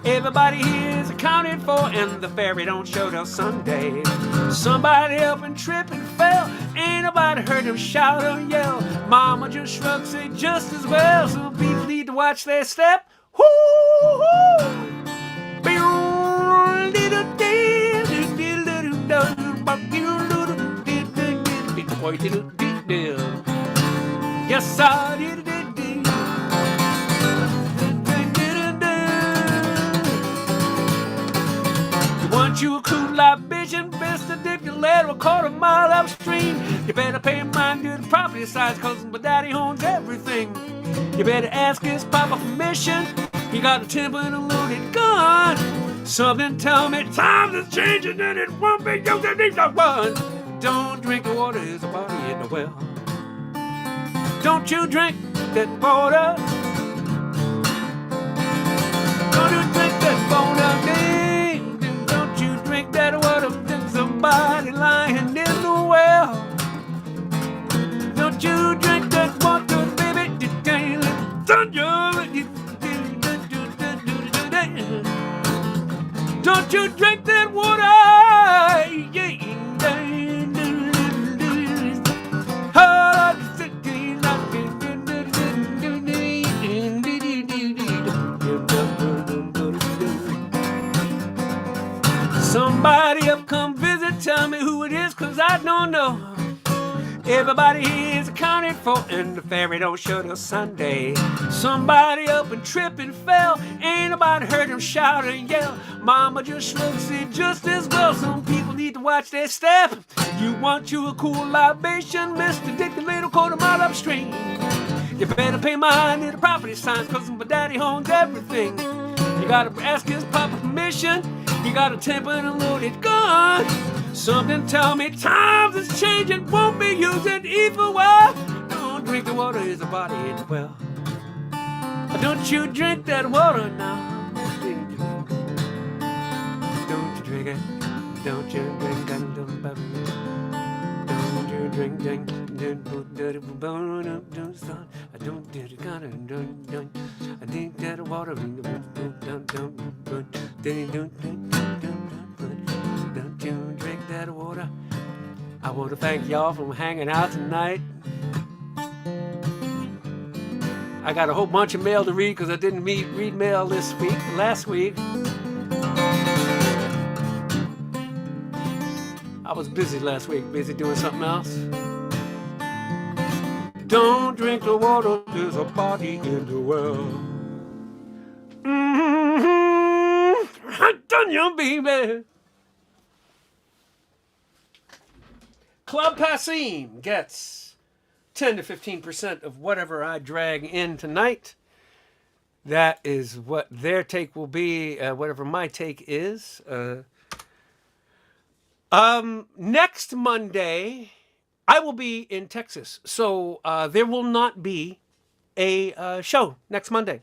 D: Everybody here is accounted for, and the ferry don't show till Sunday. Somebody up and tripped and fell, ain't nobody heard him shout or yell. Mama just shrugged, say just as well, so beat the need to watch their step. Yes, I did. Want you a cool libation, best to dip your ladder a quarter-mile upstream. You better pay mind to the property size, cause my daddy owns everything. You better ask his papa permission. He got a temper and a loaded gun. Something tell me times is changing and it won't be used to need no one. Don't drink the water, there's a body in the well. Don't you drink that water. Don't you drink that water, don't you drink that water. There's somebody lying in the well. Don't you drink that water, baby. Don't you drink that water. Somebody up come visit, tell me who it is, cause I don't know. Everybody here is accounted for, and the ferry don't shut on Sunday. Somebody up and tripped and fell, ain't nobody heard him shout and yell. Mama just looks it just as well. Some people need to watch their step. You want you a cool libation, Mr. Dick, a little quarter-mile upstream. You better pay mind to the property signs, cause my daddy owns everything. You gotta ask his papa permission. You got a temper and a loaded gun. Something tell me times is changing, won't be using either way. Don't drink the water, there's a body in the well. Don't you drink that water now. Don't you drink it. Don't you drink that. Don't you drink that. I think that water. Don't you drink that water. I want to thank y'all for hanging out tonight. I got a whole bunch of mail to read because I didn't read mail last week. I was busy last week, busy doing something else. Don't drink the water, there's a body in the well. I'm done, you baby. Club Passim gets 10 to 15% of whatever I drag in tonight. That is what their take will be, whatever my take is. Next Monday, I will be in Texas, so there will not be a show next Monday.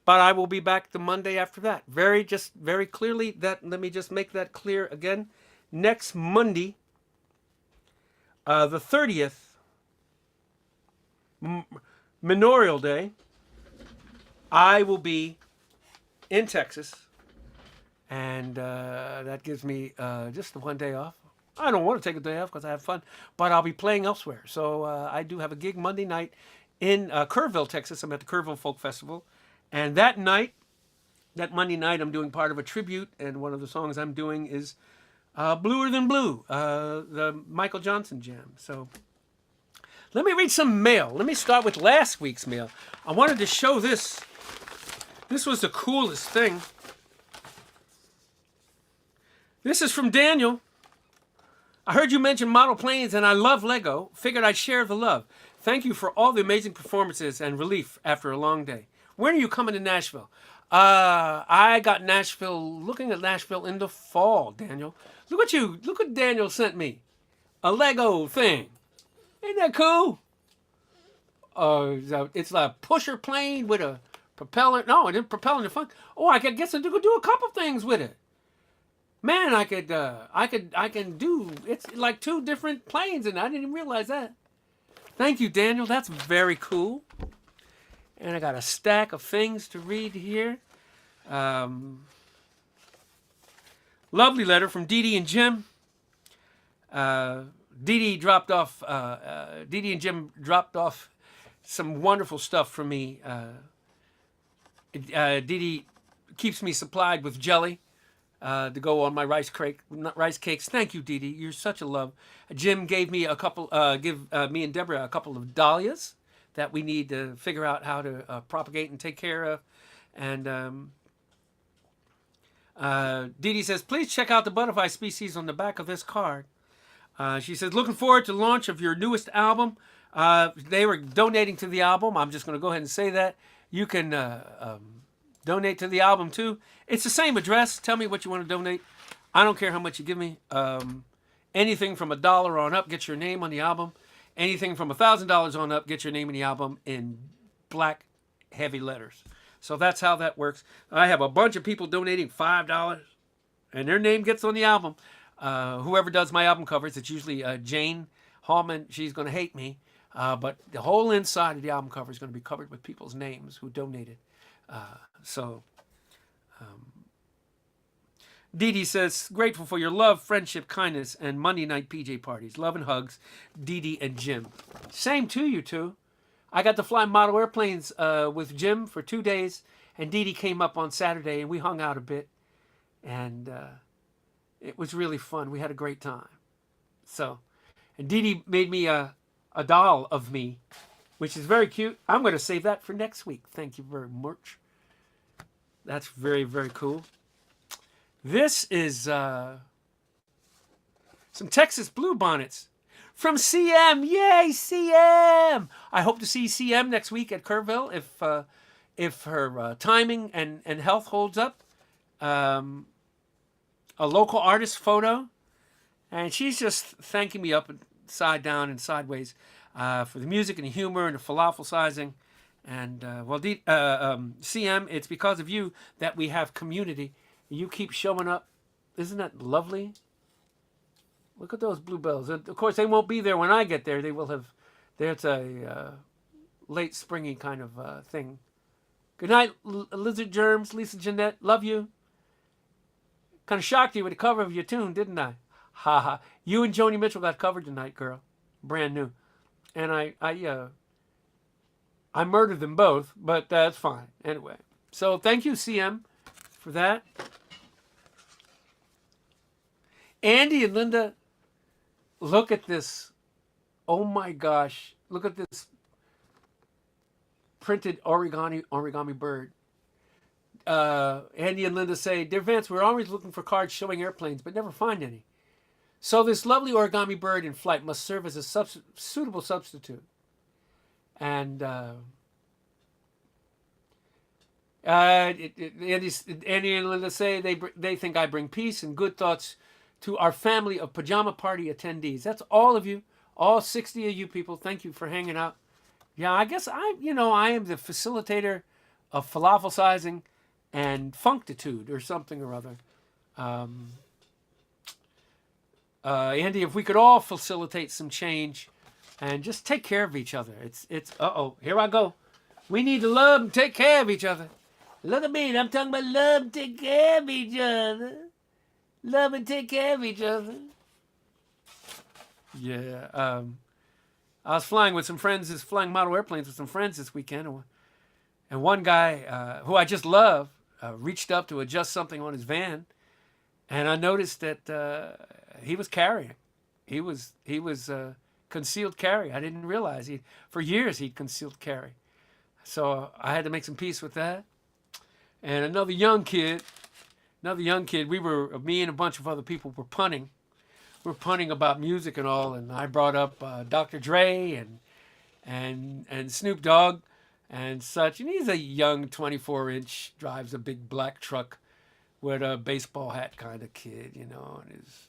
D: But I will be back the Monday after that. Very clearly, let me just make that clear again. Next Monday, the 30th, Memorial Day, I will be in Texas, and that gives me just the one day off. I don't want to take a day off because I have fun, but I'll be playing elsewhere. So I do have a gig Monday night in Kerrville, Texas. I'm at the Kerrville Folk Festival, and that Monday night, I'm doing part of a tribute, and one of the songs I'm doing is Bluer Than Blue, the Michael Johnson jam. So let me read some mail. Let me start with last week's mail. I wanted to show this. This was the coolest thing. This is from Daniel. I heard you mention model planes and I love Lego. Figured I'd share the love. Thank you for all the amazing performances and relief after a long day. When are you coming to Nashville? I got looking at Nashville in the fall, Daniel. Look what Daniel sent me. A Lego thing. Ain't that cool? It's a pusher plane with a propeller. No, it didn't propeller in the front. Oh, I guess I could do a couple things with it. Man, I can do, it's like two different planes, and I didn't even realize that. Thank you, Daniel. That's very cool. And I got a stack of things to read here. Lovely letter from Dee Dee and Jim. Dee Dee and Jim dropped off some wonderful stuff for me. Dee Dee keeps me supplied with jelly to go on my rice cakes. Thank you, Dee Dee. You're such a love. Jim gave me a couple, me and Deborah a couple of dahlias that we need to figure out how to propagate and take care of. And Dee Dee says, please check out the butterfly species on the back of this card. She says, looking forward to the launch of your newest album. They were donating to the album. I'm just going to go ahead and say that. You can donate to the album too. It's the same address. Tell me what you want to donate. I don't care how much you give me. Anything from $1 on up, get your name on the album. Anything from $1,000 on up, get your name in the album in black heavy letters. So that's how that works. I have a bunch of people donating $5, and their name gets on the album. Whoever does my album covers, it's usually Jane Hallman. She's going to hate me. But the whole inside of the album cover is going to be covered with people's names who donated. Dee Dee says, grateful for your love, friendship, kindness, and Monday night PJ parties. Love and hugs, Dee Dee and Jim. Same to you two. I got to fly model airplanes with Jim for 2 days, and Dee Dee came up on Saturday, and we hung out a bit. And it was really fun. We had a great time. And Dee Dee made me a doll of me, which is very cute. I'm going to save that for next week. Thank you very much. That's very, very cool. This is some Texas bluebonnets from CM. Yay, CM! I hope to see CM next week at Carnival if her timing and health holds up. A local artist photo, and she's just thanking me upside down and sideways for the music and the humor and the falafel sizing. And CM, it's because of you that we have community. You keep showing up. Isn't that lovely? Look at those bluebells. Of course, they won't be there when I get there. They will have. There's a late springy kind of thing. Good night, Lizard Germs. Lisa Jeanette, love you. Kind of shocked you with the cover of your tune, didn't I? Ha ha. You and Joni Mitchell got covered tonight, girl. Brand new. And I murdered them both, but that's fine. Anyway. So thank you, CM, for that. Andy and Linda, look at this. Oh my gosh. Look at this printed origami bird. Andy and Linda say, dear Vance, we're always looking for cards showing airplanes, but never find any. So this lovely origami bird in flight must serve as a suitable substitute. And Andy and Linda say they think I bring peace and good thoughts to our family of pajama party attendees. That's all of you, all 60 of you people. Thank you for hanging out. Yeah, I guess I am the facilitator of falafel sizing and functitude or something or other. Andy, if we could all facilitate some change and just take care of each other. Here I go. We need to love and take care of each other. Look at me, I'm talking about love and take care of each other. Love and take care of each other. Yeah, I was flying with some friends, flying model airplanes with some friends this weekend. And one guy who I just love reached up to adjust something on his van. And I noticed that he was carrying. He was concealed carry. I didn't realize for years he'd concealed carry. So I had to make some peace with that. And another young kid, me and a bunch of other people were punning. We're punning about music and all, and I brought up Dr. Dre and Snoop Dogg and such. And he's a young 24-inch, drives a big black truck with a baseball hat kind of kid, and his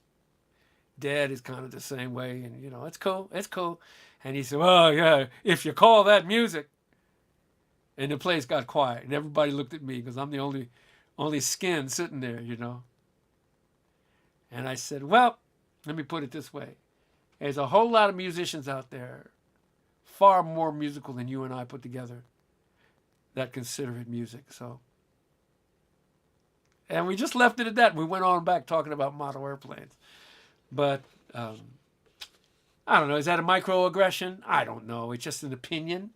D: dad is kind of the same way, and it's cool. And he said, well, yeah, if you call that music. And the place got quiet, and everybody looked at me because I'm the only skin sitting there, And I said, well, let me put it this way. There's a whole lot of musicians out there, far more musical than you and I put together, that consider it music. So, and we just left it at that. We went on back talking about model airplanes. But I don't know. Is that a microaggression? I don't know. It's just an opinion.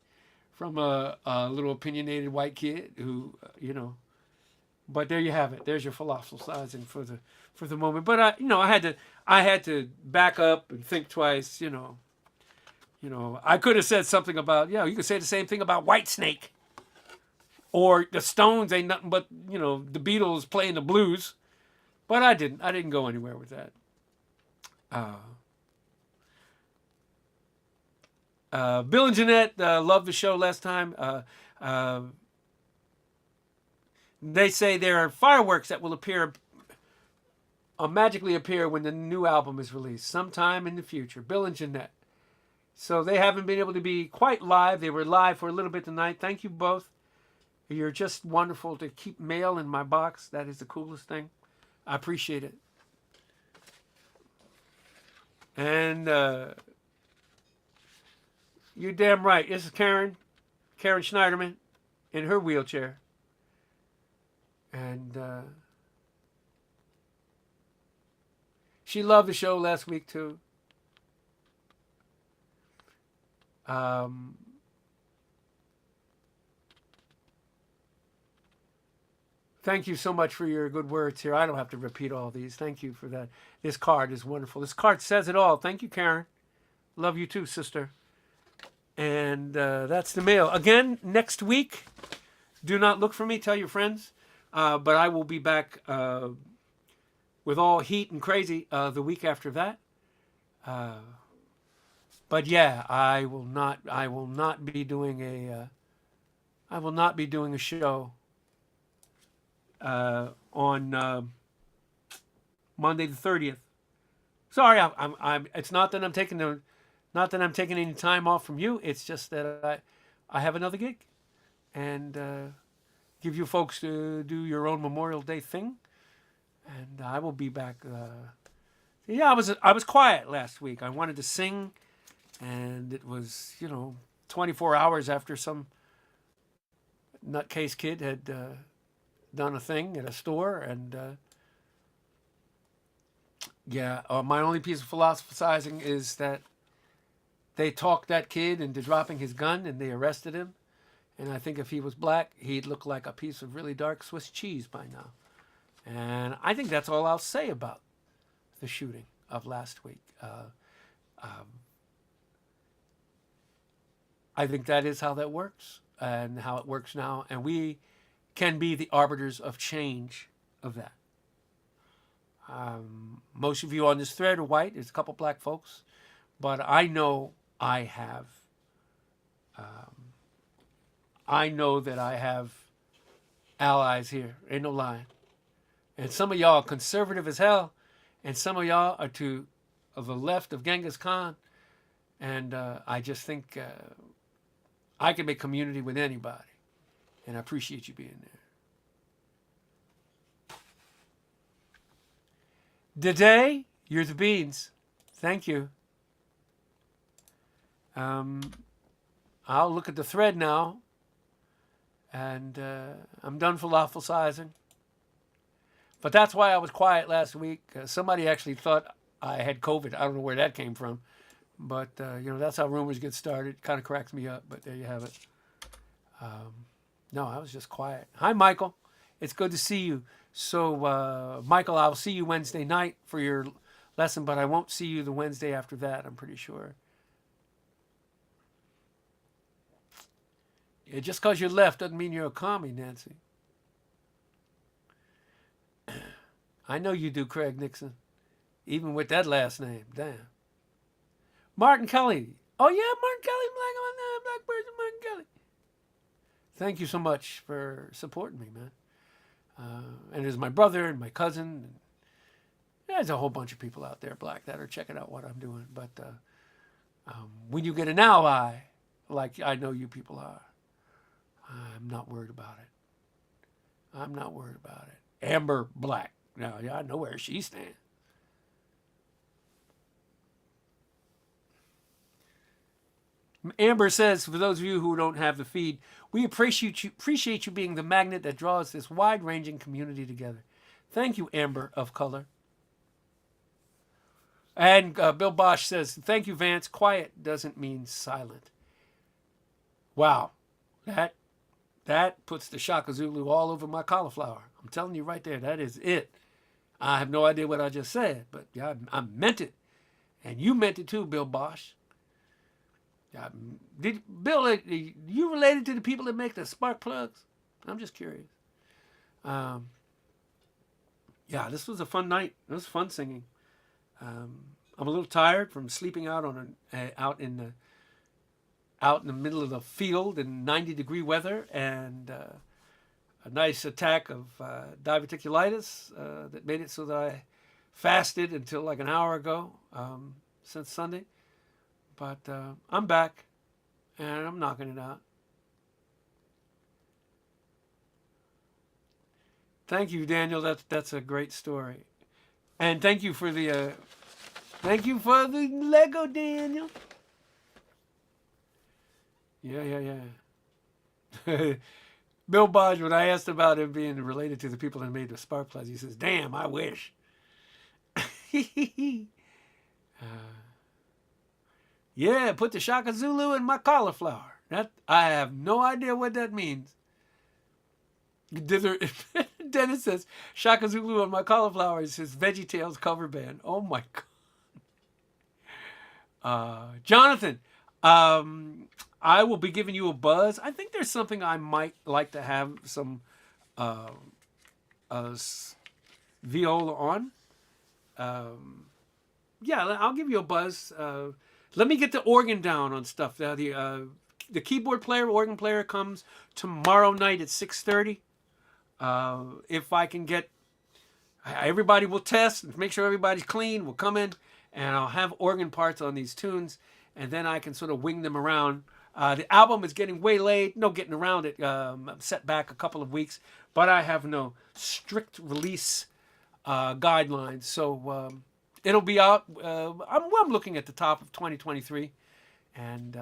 D: from a little opinionated white kid who, But there you have it. There's your philosophizing for the moment. But I had to back up and think twice. I could have said something about, you could say the same thing about Whitesnake, or the Stones ain't nothing but the Beatles playing the blues. But I didn't. I didn't go anywhere with that. Bill and Jeanette loved the show last time. They say there are fireworks that will magically appear when the new album is released sometime in the future. Bill and Jeanette. So they haven't been able to be quite live. They were live for a little bit tonight. Thank you both. You're just wonderful to keep mail in my box. That is the coolest thing. I appreciate it. And you're damn right. This is Karen Schneiderman in her wheelchair. And she loved the show last week too. Thank you so much for your good words here. I don't have to repeat all these. Thank you for that. This card is wonderful. This card says it all. Thank you, Karen. Love you too, sister. And that's the mail. Again, next week, do not look for me. Tell your friends. But I will be back with all heat and crazy the week after that. But yeah, I will not be doing a show on Monday the 30th. Sorry, it's not that I'm taking any time off from you. It's just that I have another gig, and give you folks to do your own Memorial Day thing, and I will be back. I was quiet last week. I wanted to sing, and it was 24 hours after some nutcase kid had done a thing at a store, and my only piece of philosophizing is that they talked that kid into dropping his gun, and they arrested him. And I think if he was black, he'd look like a piece of really dark Swiss cheese by now. And I think that's all I'll say about the shooting of last week. I think that is how that works, and how it works now. And we can be the arbiters of change of that. Most of you on this thread are white. There's a couple black folks. But I know I have... I know that I have allies here. Ain't no lying. And some of y'all are conservative as hell. And some of y'all are to the left of Genghis Khan. And I just think I can make community with anybody. And I appreciate you being there. Today, you're the beans. Thank you. I'll look at the thread now. And I'm done philosophizing. But that's why I was quiet last week. Somebody actually thought I had COVID. I don't know where that came from. But, that's how rumors get started. Kind of cracks me up, but there you have it. No, I was just quiet. Hi, Michael. It's good to see you. So, Michael, I'll see you Wednesday night for your lesson, but I won't see you the Wednesday after that, I'm pretty sure. Yeah, just because you're left doesn't mean you're a commie, Nancy. I know you do, Craig Nixon. Even with that last name. Damn. Martin Kelly. Oh, yeah, Martin Kelly. Black person, Martin Kelly. Thank you so much for supporting me, man. And there's my brother and my cousin. And there's a whole bunch of people out there, black, that are checking out what I'm doing. But when you get an ally, like I know you people are, I'm not worried about it. I'm not worried about it. Amber Black. Now, I know where she stands. Amber says, for those of you who don't have the feed, we appreciate you being the magnet that draws this wide-ranging community together. Thank you, Amber of Color. And Bill Bosch says, thank you, Vance. Quiet doesn't mean silent. Wow. That puts the Shaka Zulu all over my cauliflower. I'm telling you right there, that is it. I have no idea what I just said, but yeah, I meant it. And you meant it too, Bill Bosch. Bill, you related to the people that make the spark plugs? I'm just curious. Yeah, this was a fun night. It was fun singing. I'm a little tired from sleeping out out in the middle of the field in 90-degree weather, and a nice attack of diverticulitis that made it so that I fasted until like an hour ago since Sunday. But I'm back, and I'm knocking it out. Thank you, Daniel. That's a great story, and thank you for the Lego, Daniel. Yeah. Bill Bodge, when I asked about him being related to the people that made the spark plugs, he says, "Damn, I wish." Yeah, put the Shaka Zulu in my cauliflower. That I have no idea what that means. Dennis says, Shaka Zulu on my cauliflower is his VeggieTales cover band. Oh my God. Jonathan, I will be giving you a buzz. I think there's something I might like to have some viola on. Yeah, I'll give you a buzz. Let me get the organ down on stuff. The keyboard player, organ player comes tomorrow night at 6:30. If I can get, everybody will test and make sure everybody's clean. We'll come in and I'll have organ parts on these tunes, and then I can sort of wing them around. The album is getting way late. No getting around it. I'm set back a couple of weeks, but I have no strict release guidelines. So it'll be out. I'm looking at the top of 2023, and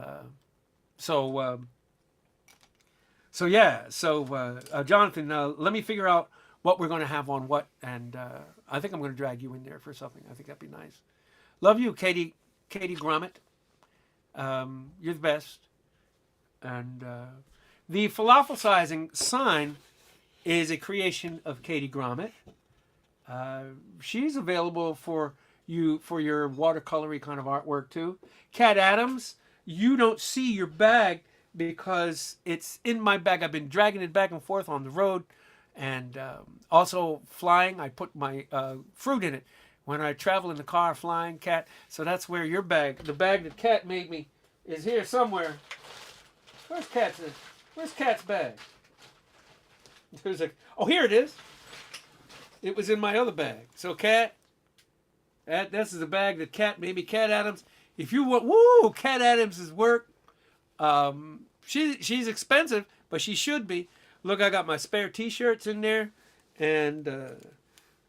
D: Jonathan, let me figure out what we're going to have on what, and I think I'm going to drag you in there for something. I think that'd be nice. Love you, Katie Gromit. You're the best. And the falafel sizing sign is a creation of Katie Gromit. She's available for you for your watercolory kind of artwork too. Cat Adams, you don't see your bag because it's in my bag. I've been dragging it back and forth on the road, and also flying. I put my fruit in it when I travel in the car flying, Cat. So that's where your bag, the bag that Cat made me, is here somewhere. Where's Cat's bag? Oh, here it is. It was in my other bag. So Cat, this is the bag that Cat made me. Cat Adams. If you want, Cat Adams' work. She's expensive, but she should be. Look, I got my spare T-shirts in there, and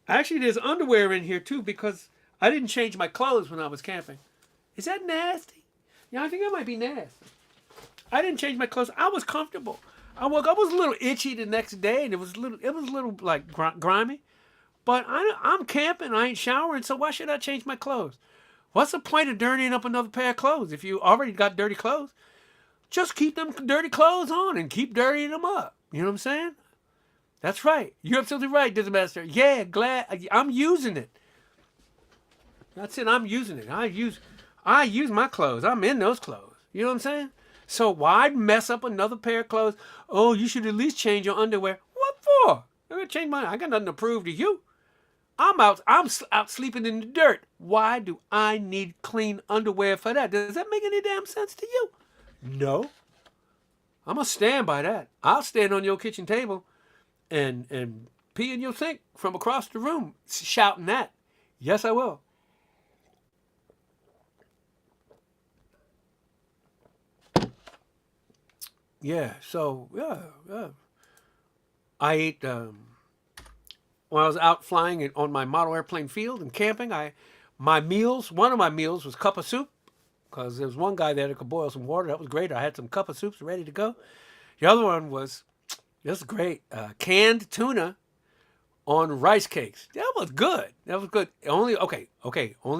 D: actually there's underwear in here too because I didn't change my clothes when I was camping. Is that nasty? Yeah, I think that might be nasty. I didn't change my clothes. I was comfortable. I was a little itchy the next day, and it was a little like grimy. But I'm camping. I ain't showering, so why should I change my clothes? What's the point of dirtying up another pair of clothes if you already got dirty clothes? Just keep them dirty clothes on and keep dirtying them up. You know what I'm saying? That's right. You're absolutely right, Disney Master. Yeah, glad I'm using it. That's it. I'm using it. I use my clothes. I'm in those clothes. You know what I'm saying? So why mess up another pair of clothes? Oh, you should at least change your underwear. What for? I'm gonna change mine. I got nothing to prove to you. I'm out sleeping in the dirt. Why do I need clean underwear for that? Does that make any damn sense to you? No. I'm gonna stand by that. I'll stand on your kitchen table and pee in your sink from across the room shouting that. Yes, I will. Yeah, so, yeah. I ate, when I was out flying on my model airplane field and camping, one of my meals was cup of soup, because there was one guy there that could boil some water. That was great. I had some cup of soups ready to go. The other one was, this is great, canned tuna on rice cakes. That was good. Only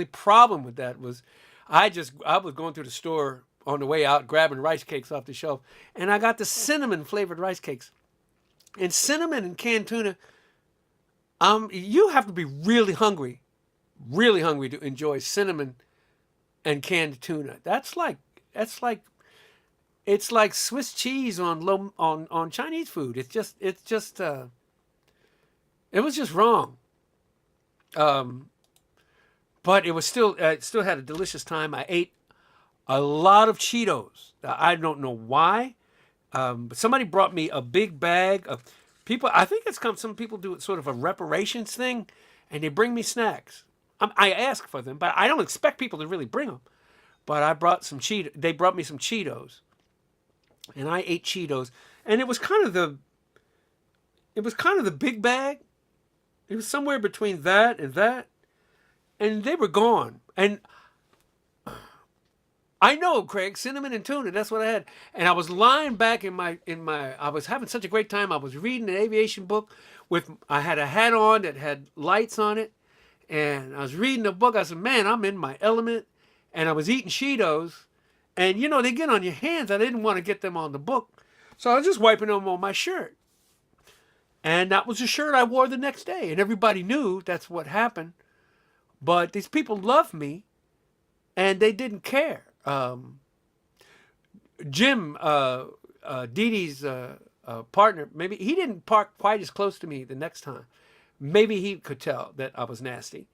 D: problem with that was I was going through the store on the way out grabbing rice cakes off the shelf, and I got the cinnamon flavored rice cakes. And cinnamon and canned tuna, you have to be really hungry to enjoy cinnamon and canned tuna. It's like Swiss cheese on Chinese food. It was just wrong. But it still had a delicious time. I ate a lot of Cheetos. I don't know why. But somebody brought me a big bag of people. I think some people do it sort of a reparations thing, and they bring me snacks. I ask for them, but I don't expect people to really bring them. But I brought some Cheetos. They brought me some Cheetos, and I ate Cheetos, and it was kind of the big bag. It was somewhere between that, and they were gone. And I know, Craig, cinnamon and tuna, that's what I had. And I was lying back I was having such a great time. I was reading an aviation book I had a hat on that had lights on it. And I was reading the book. I said, man, I'm in my element. And I was eating Cheetos. And, they get on your hands. I didn't want to get them on the book. So I was just wiping them on my shirt. And that was the shirt I wore the next day. And everybody knew that's what happened. But these people loved me. And they didn't care. Jim, Dee Dee's partner, maybe he didn't park quite as close to me the next time. Maybe he could tell that I was nasty.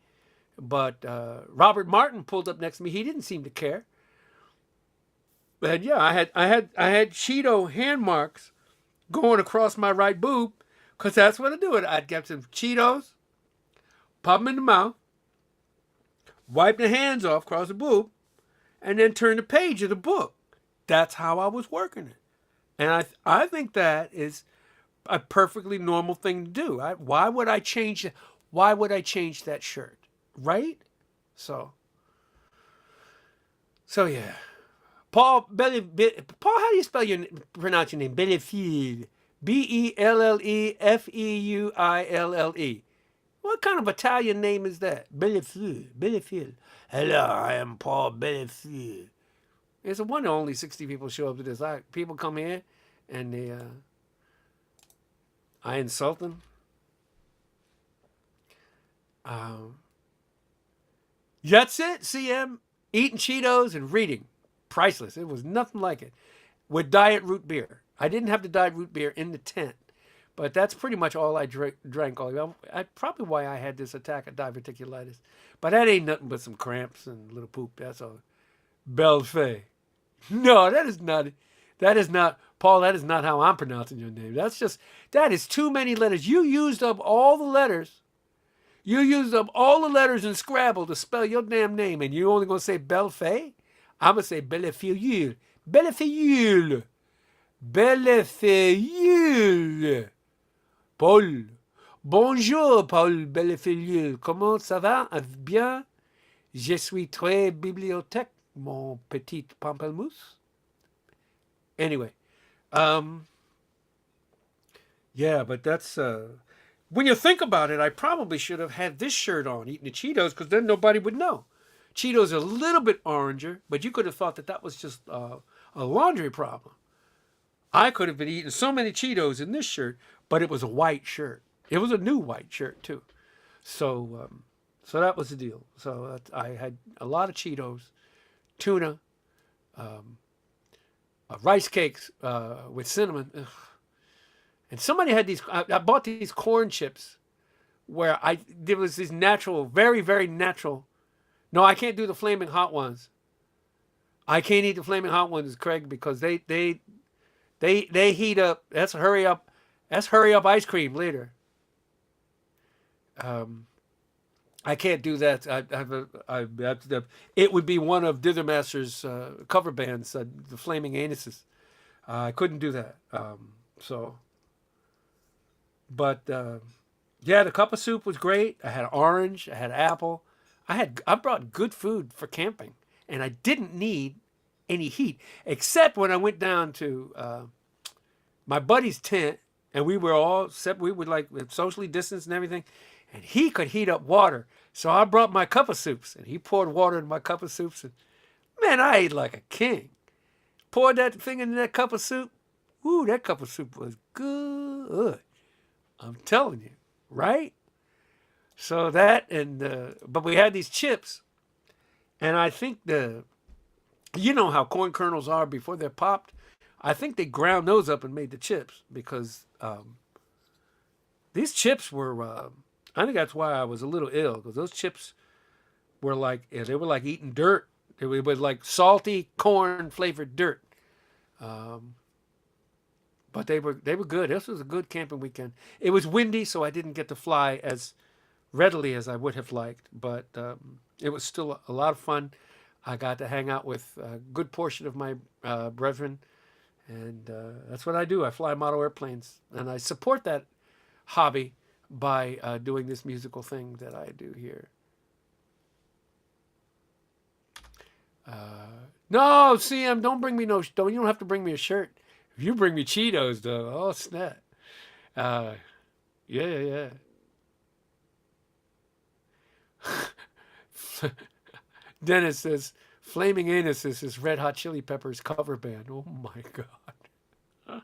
D: But Robert Martin pulled up next to me. He didn't seem to care. And yeah, I had Cheeto hand marks going across my right boob, because that's what I do. I'd get some Cheetos, pop them in the mouth, wipe the hands off across the boob, and then turn the page of the book. That's how I was working it. And I think that is a perfectly normal thing to do. Why would I change that shirt? Right? So yeah. Paul, how do you pronounce your name? Bellefeuille. Bellefeuille. What kind of Italian name is that? Bellefeuille. Hello, I am Paul Bellefeuille. It's a wonder only 60 people show up to this. People come here and I insult them. That's it, CM. Eating Cheetos and reading. Priceless. It was nothing like it. With diet root beer. I didn't have the diet root beer in the tent. But that's pretty much all I drank all. Probably why I had this attack of diverticulitis. But that ain't nothing but some cramps and a little poop. That's all. Belfay. No, that is not, Paul, that is not how I'm pronouncing your name. That is too many letters. You used up all the letters. You used up all the letters in Scrabble to spell your damn name, and you only going to say Belfay? I'm going to say Bellefeuille. Bellefeuille. Bellefeuille. Paul. Bonjour, Paul Bellefeuille. Comment ça va? Bien? Je suis très bibliothèque, mon petit pamplemousse. Anyway. Yeah, but that's... when you think about it, I probably should have had this shirt on, eating the Cheetos, because then nobody would know. Cheetos are a little bit oranger, but you could have thought that was just a laundry problem. I could have been eating so many Cheetos in this shirt, but it was a white shirt. It was a new white shirt, too. So that was the deal. So I had a lot of Cheetos, tuna, rice cakes with cinnamon. Ugh. And somebody had these, I bought these corn chips where there was these natural, very, very natural. No, I can't do the flaming hot ones. I can't eat the flaming hot ones, Craig, because they heat up. That's hurry up ice cream later. I can't do that. It would be one of Dithermaster's cover bands, the Flaming Anuses. I couldn't do that. But yeah, the cup of soup was great. I had orange. I had apple. I brought good food for camping, and I didn't need any heat, except when I went down to my buddy's tent, and we were all set. We were like socially distanced and everything, and he could heat up water. So I brought my cup of soups, and he poured water in my cup of soups, and man, I ate like a king. poured that thing in that cup of soup. Ooh, that cup of soup was good. I'm telling you, right? So that but we had these chips, and I think you know how corn kernels are before they're popped. I think they ground those up and made the chips because these chips were. I think that's why I was a little ill because those chips were like they were like eating dirt. It was like salty corn flavored dirt. But they were good. This was a good camping weekend. It was windy, so I didn't get to fly as readily as I would have liked. But it was still a lot of fun. I got to hang out with a good portion of my brethren, and that's what I do. I fly model airplanes, and I support that hobby by doing this musical thing that I do here. No, CM, don't bring me you don't have to bring me a shirt. If you bring me Cheetos, though, oh snap. Yeah. Dennis says, Flaming Anus is his Red Hot Chili Peppers cover band. Oh my God.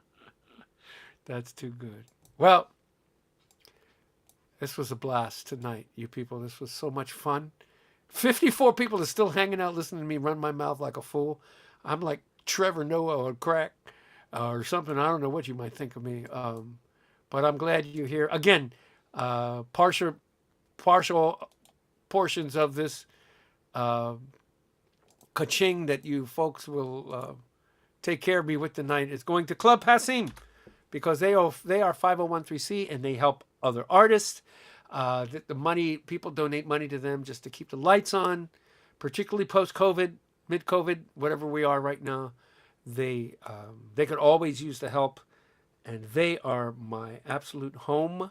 D: That's too good. Well, this was a blast tonight, you people. This was so much fun. 54 people are still hanging out listening to me run my mouth like a fool. I'm like Trevor Noah on crack or something. I don't know what you might think of me. But I'm glad you're here. Again, partial portions of this ka-ching that you folks will take care of me with tonight is going to Club Passim because they are 501(c) and they help other artists. The money, people donate money to them just to keep the lights on, particularly post-COVID, mid-COVID, whatever we are right now. They could always use the help, and they are my absolute home.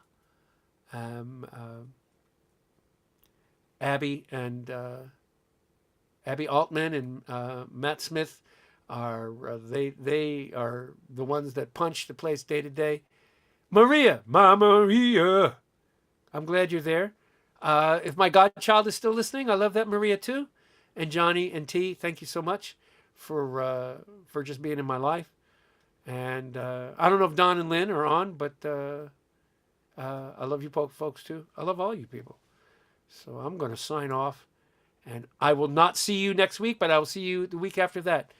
D: Abby Altman and Matt Smith are they are the ones that punch the place day to day. Maria, I'm glad you're there. If my godchild is still listening, I love that, Maria, too. And Johnny and T, thank you so much for just being in my life. And I don't know if Don and Lynn are on, but I love you folks, too. I love all you people. So I'm going to sign off. And I will not see you next week, but I will see you the week after that.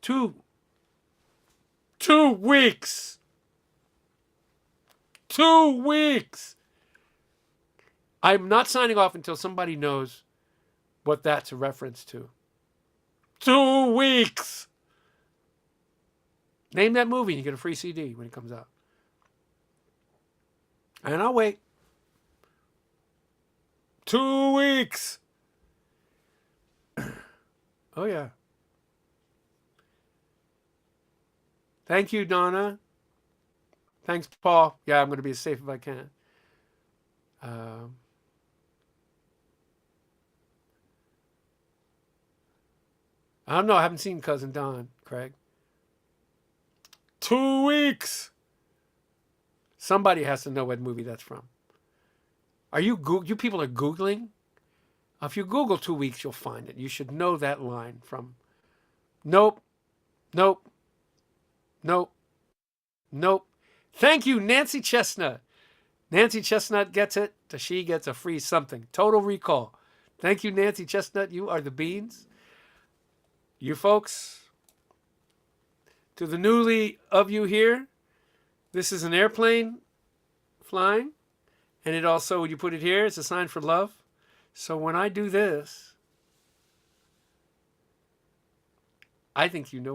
D: 2 weeks. 2 weeks. I'm not signing off until somebody knows what that's a reference to. 2 weeks. Name that movie and you get a free CD when it comes out. And I'll wait. 2 weeks. Oh, yeah. Thank you, Donna. Thanks, Paul. Yeah, I'm going to be as safe as I can. I don't know. I haven't seen Cousin Don, Craig. 2 weeks. Somebody has to know what movie that's from. Are you people are Googling? If you Google 2 weeks, you'll find it. You should know that line from Nope. Thank you, Nancy Chestnut. Nancy Chestnut gets it. She gets a free something. Total Recall. Thank you, Nancy Chestnut. You are the beans. You folks, to the newly of you here, this is an airplane flying. And it also, when you put it here, it's a sign for love. So when I do this, I think you know what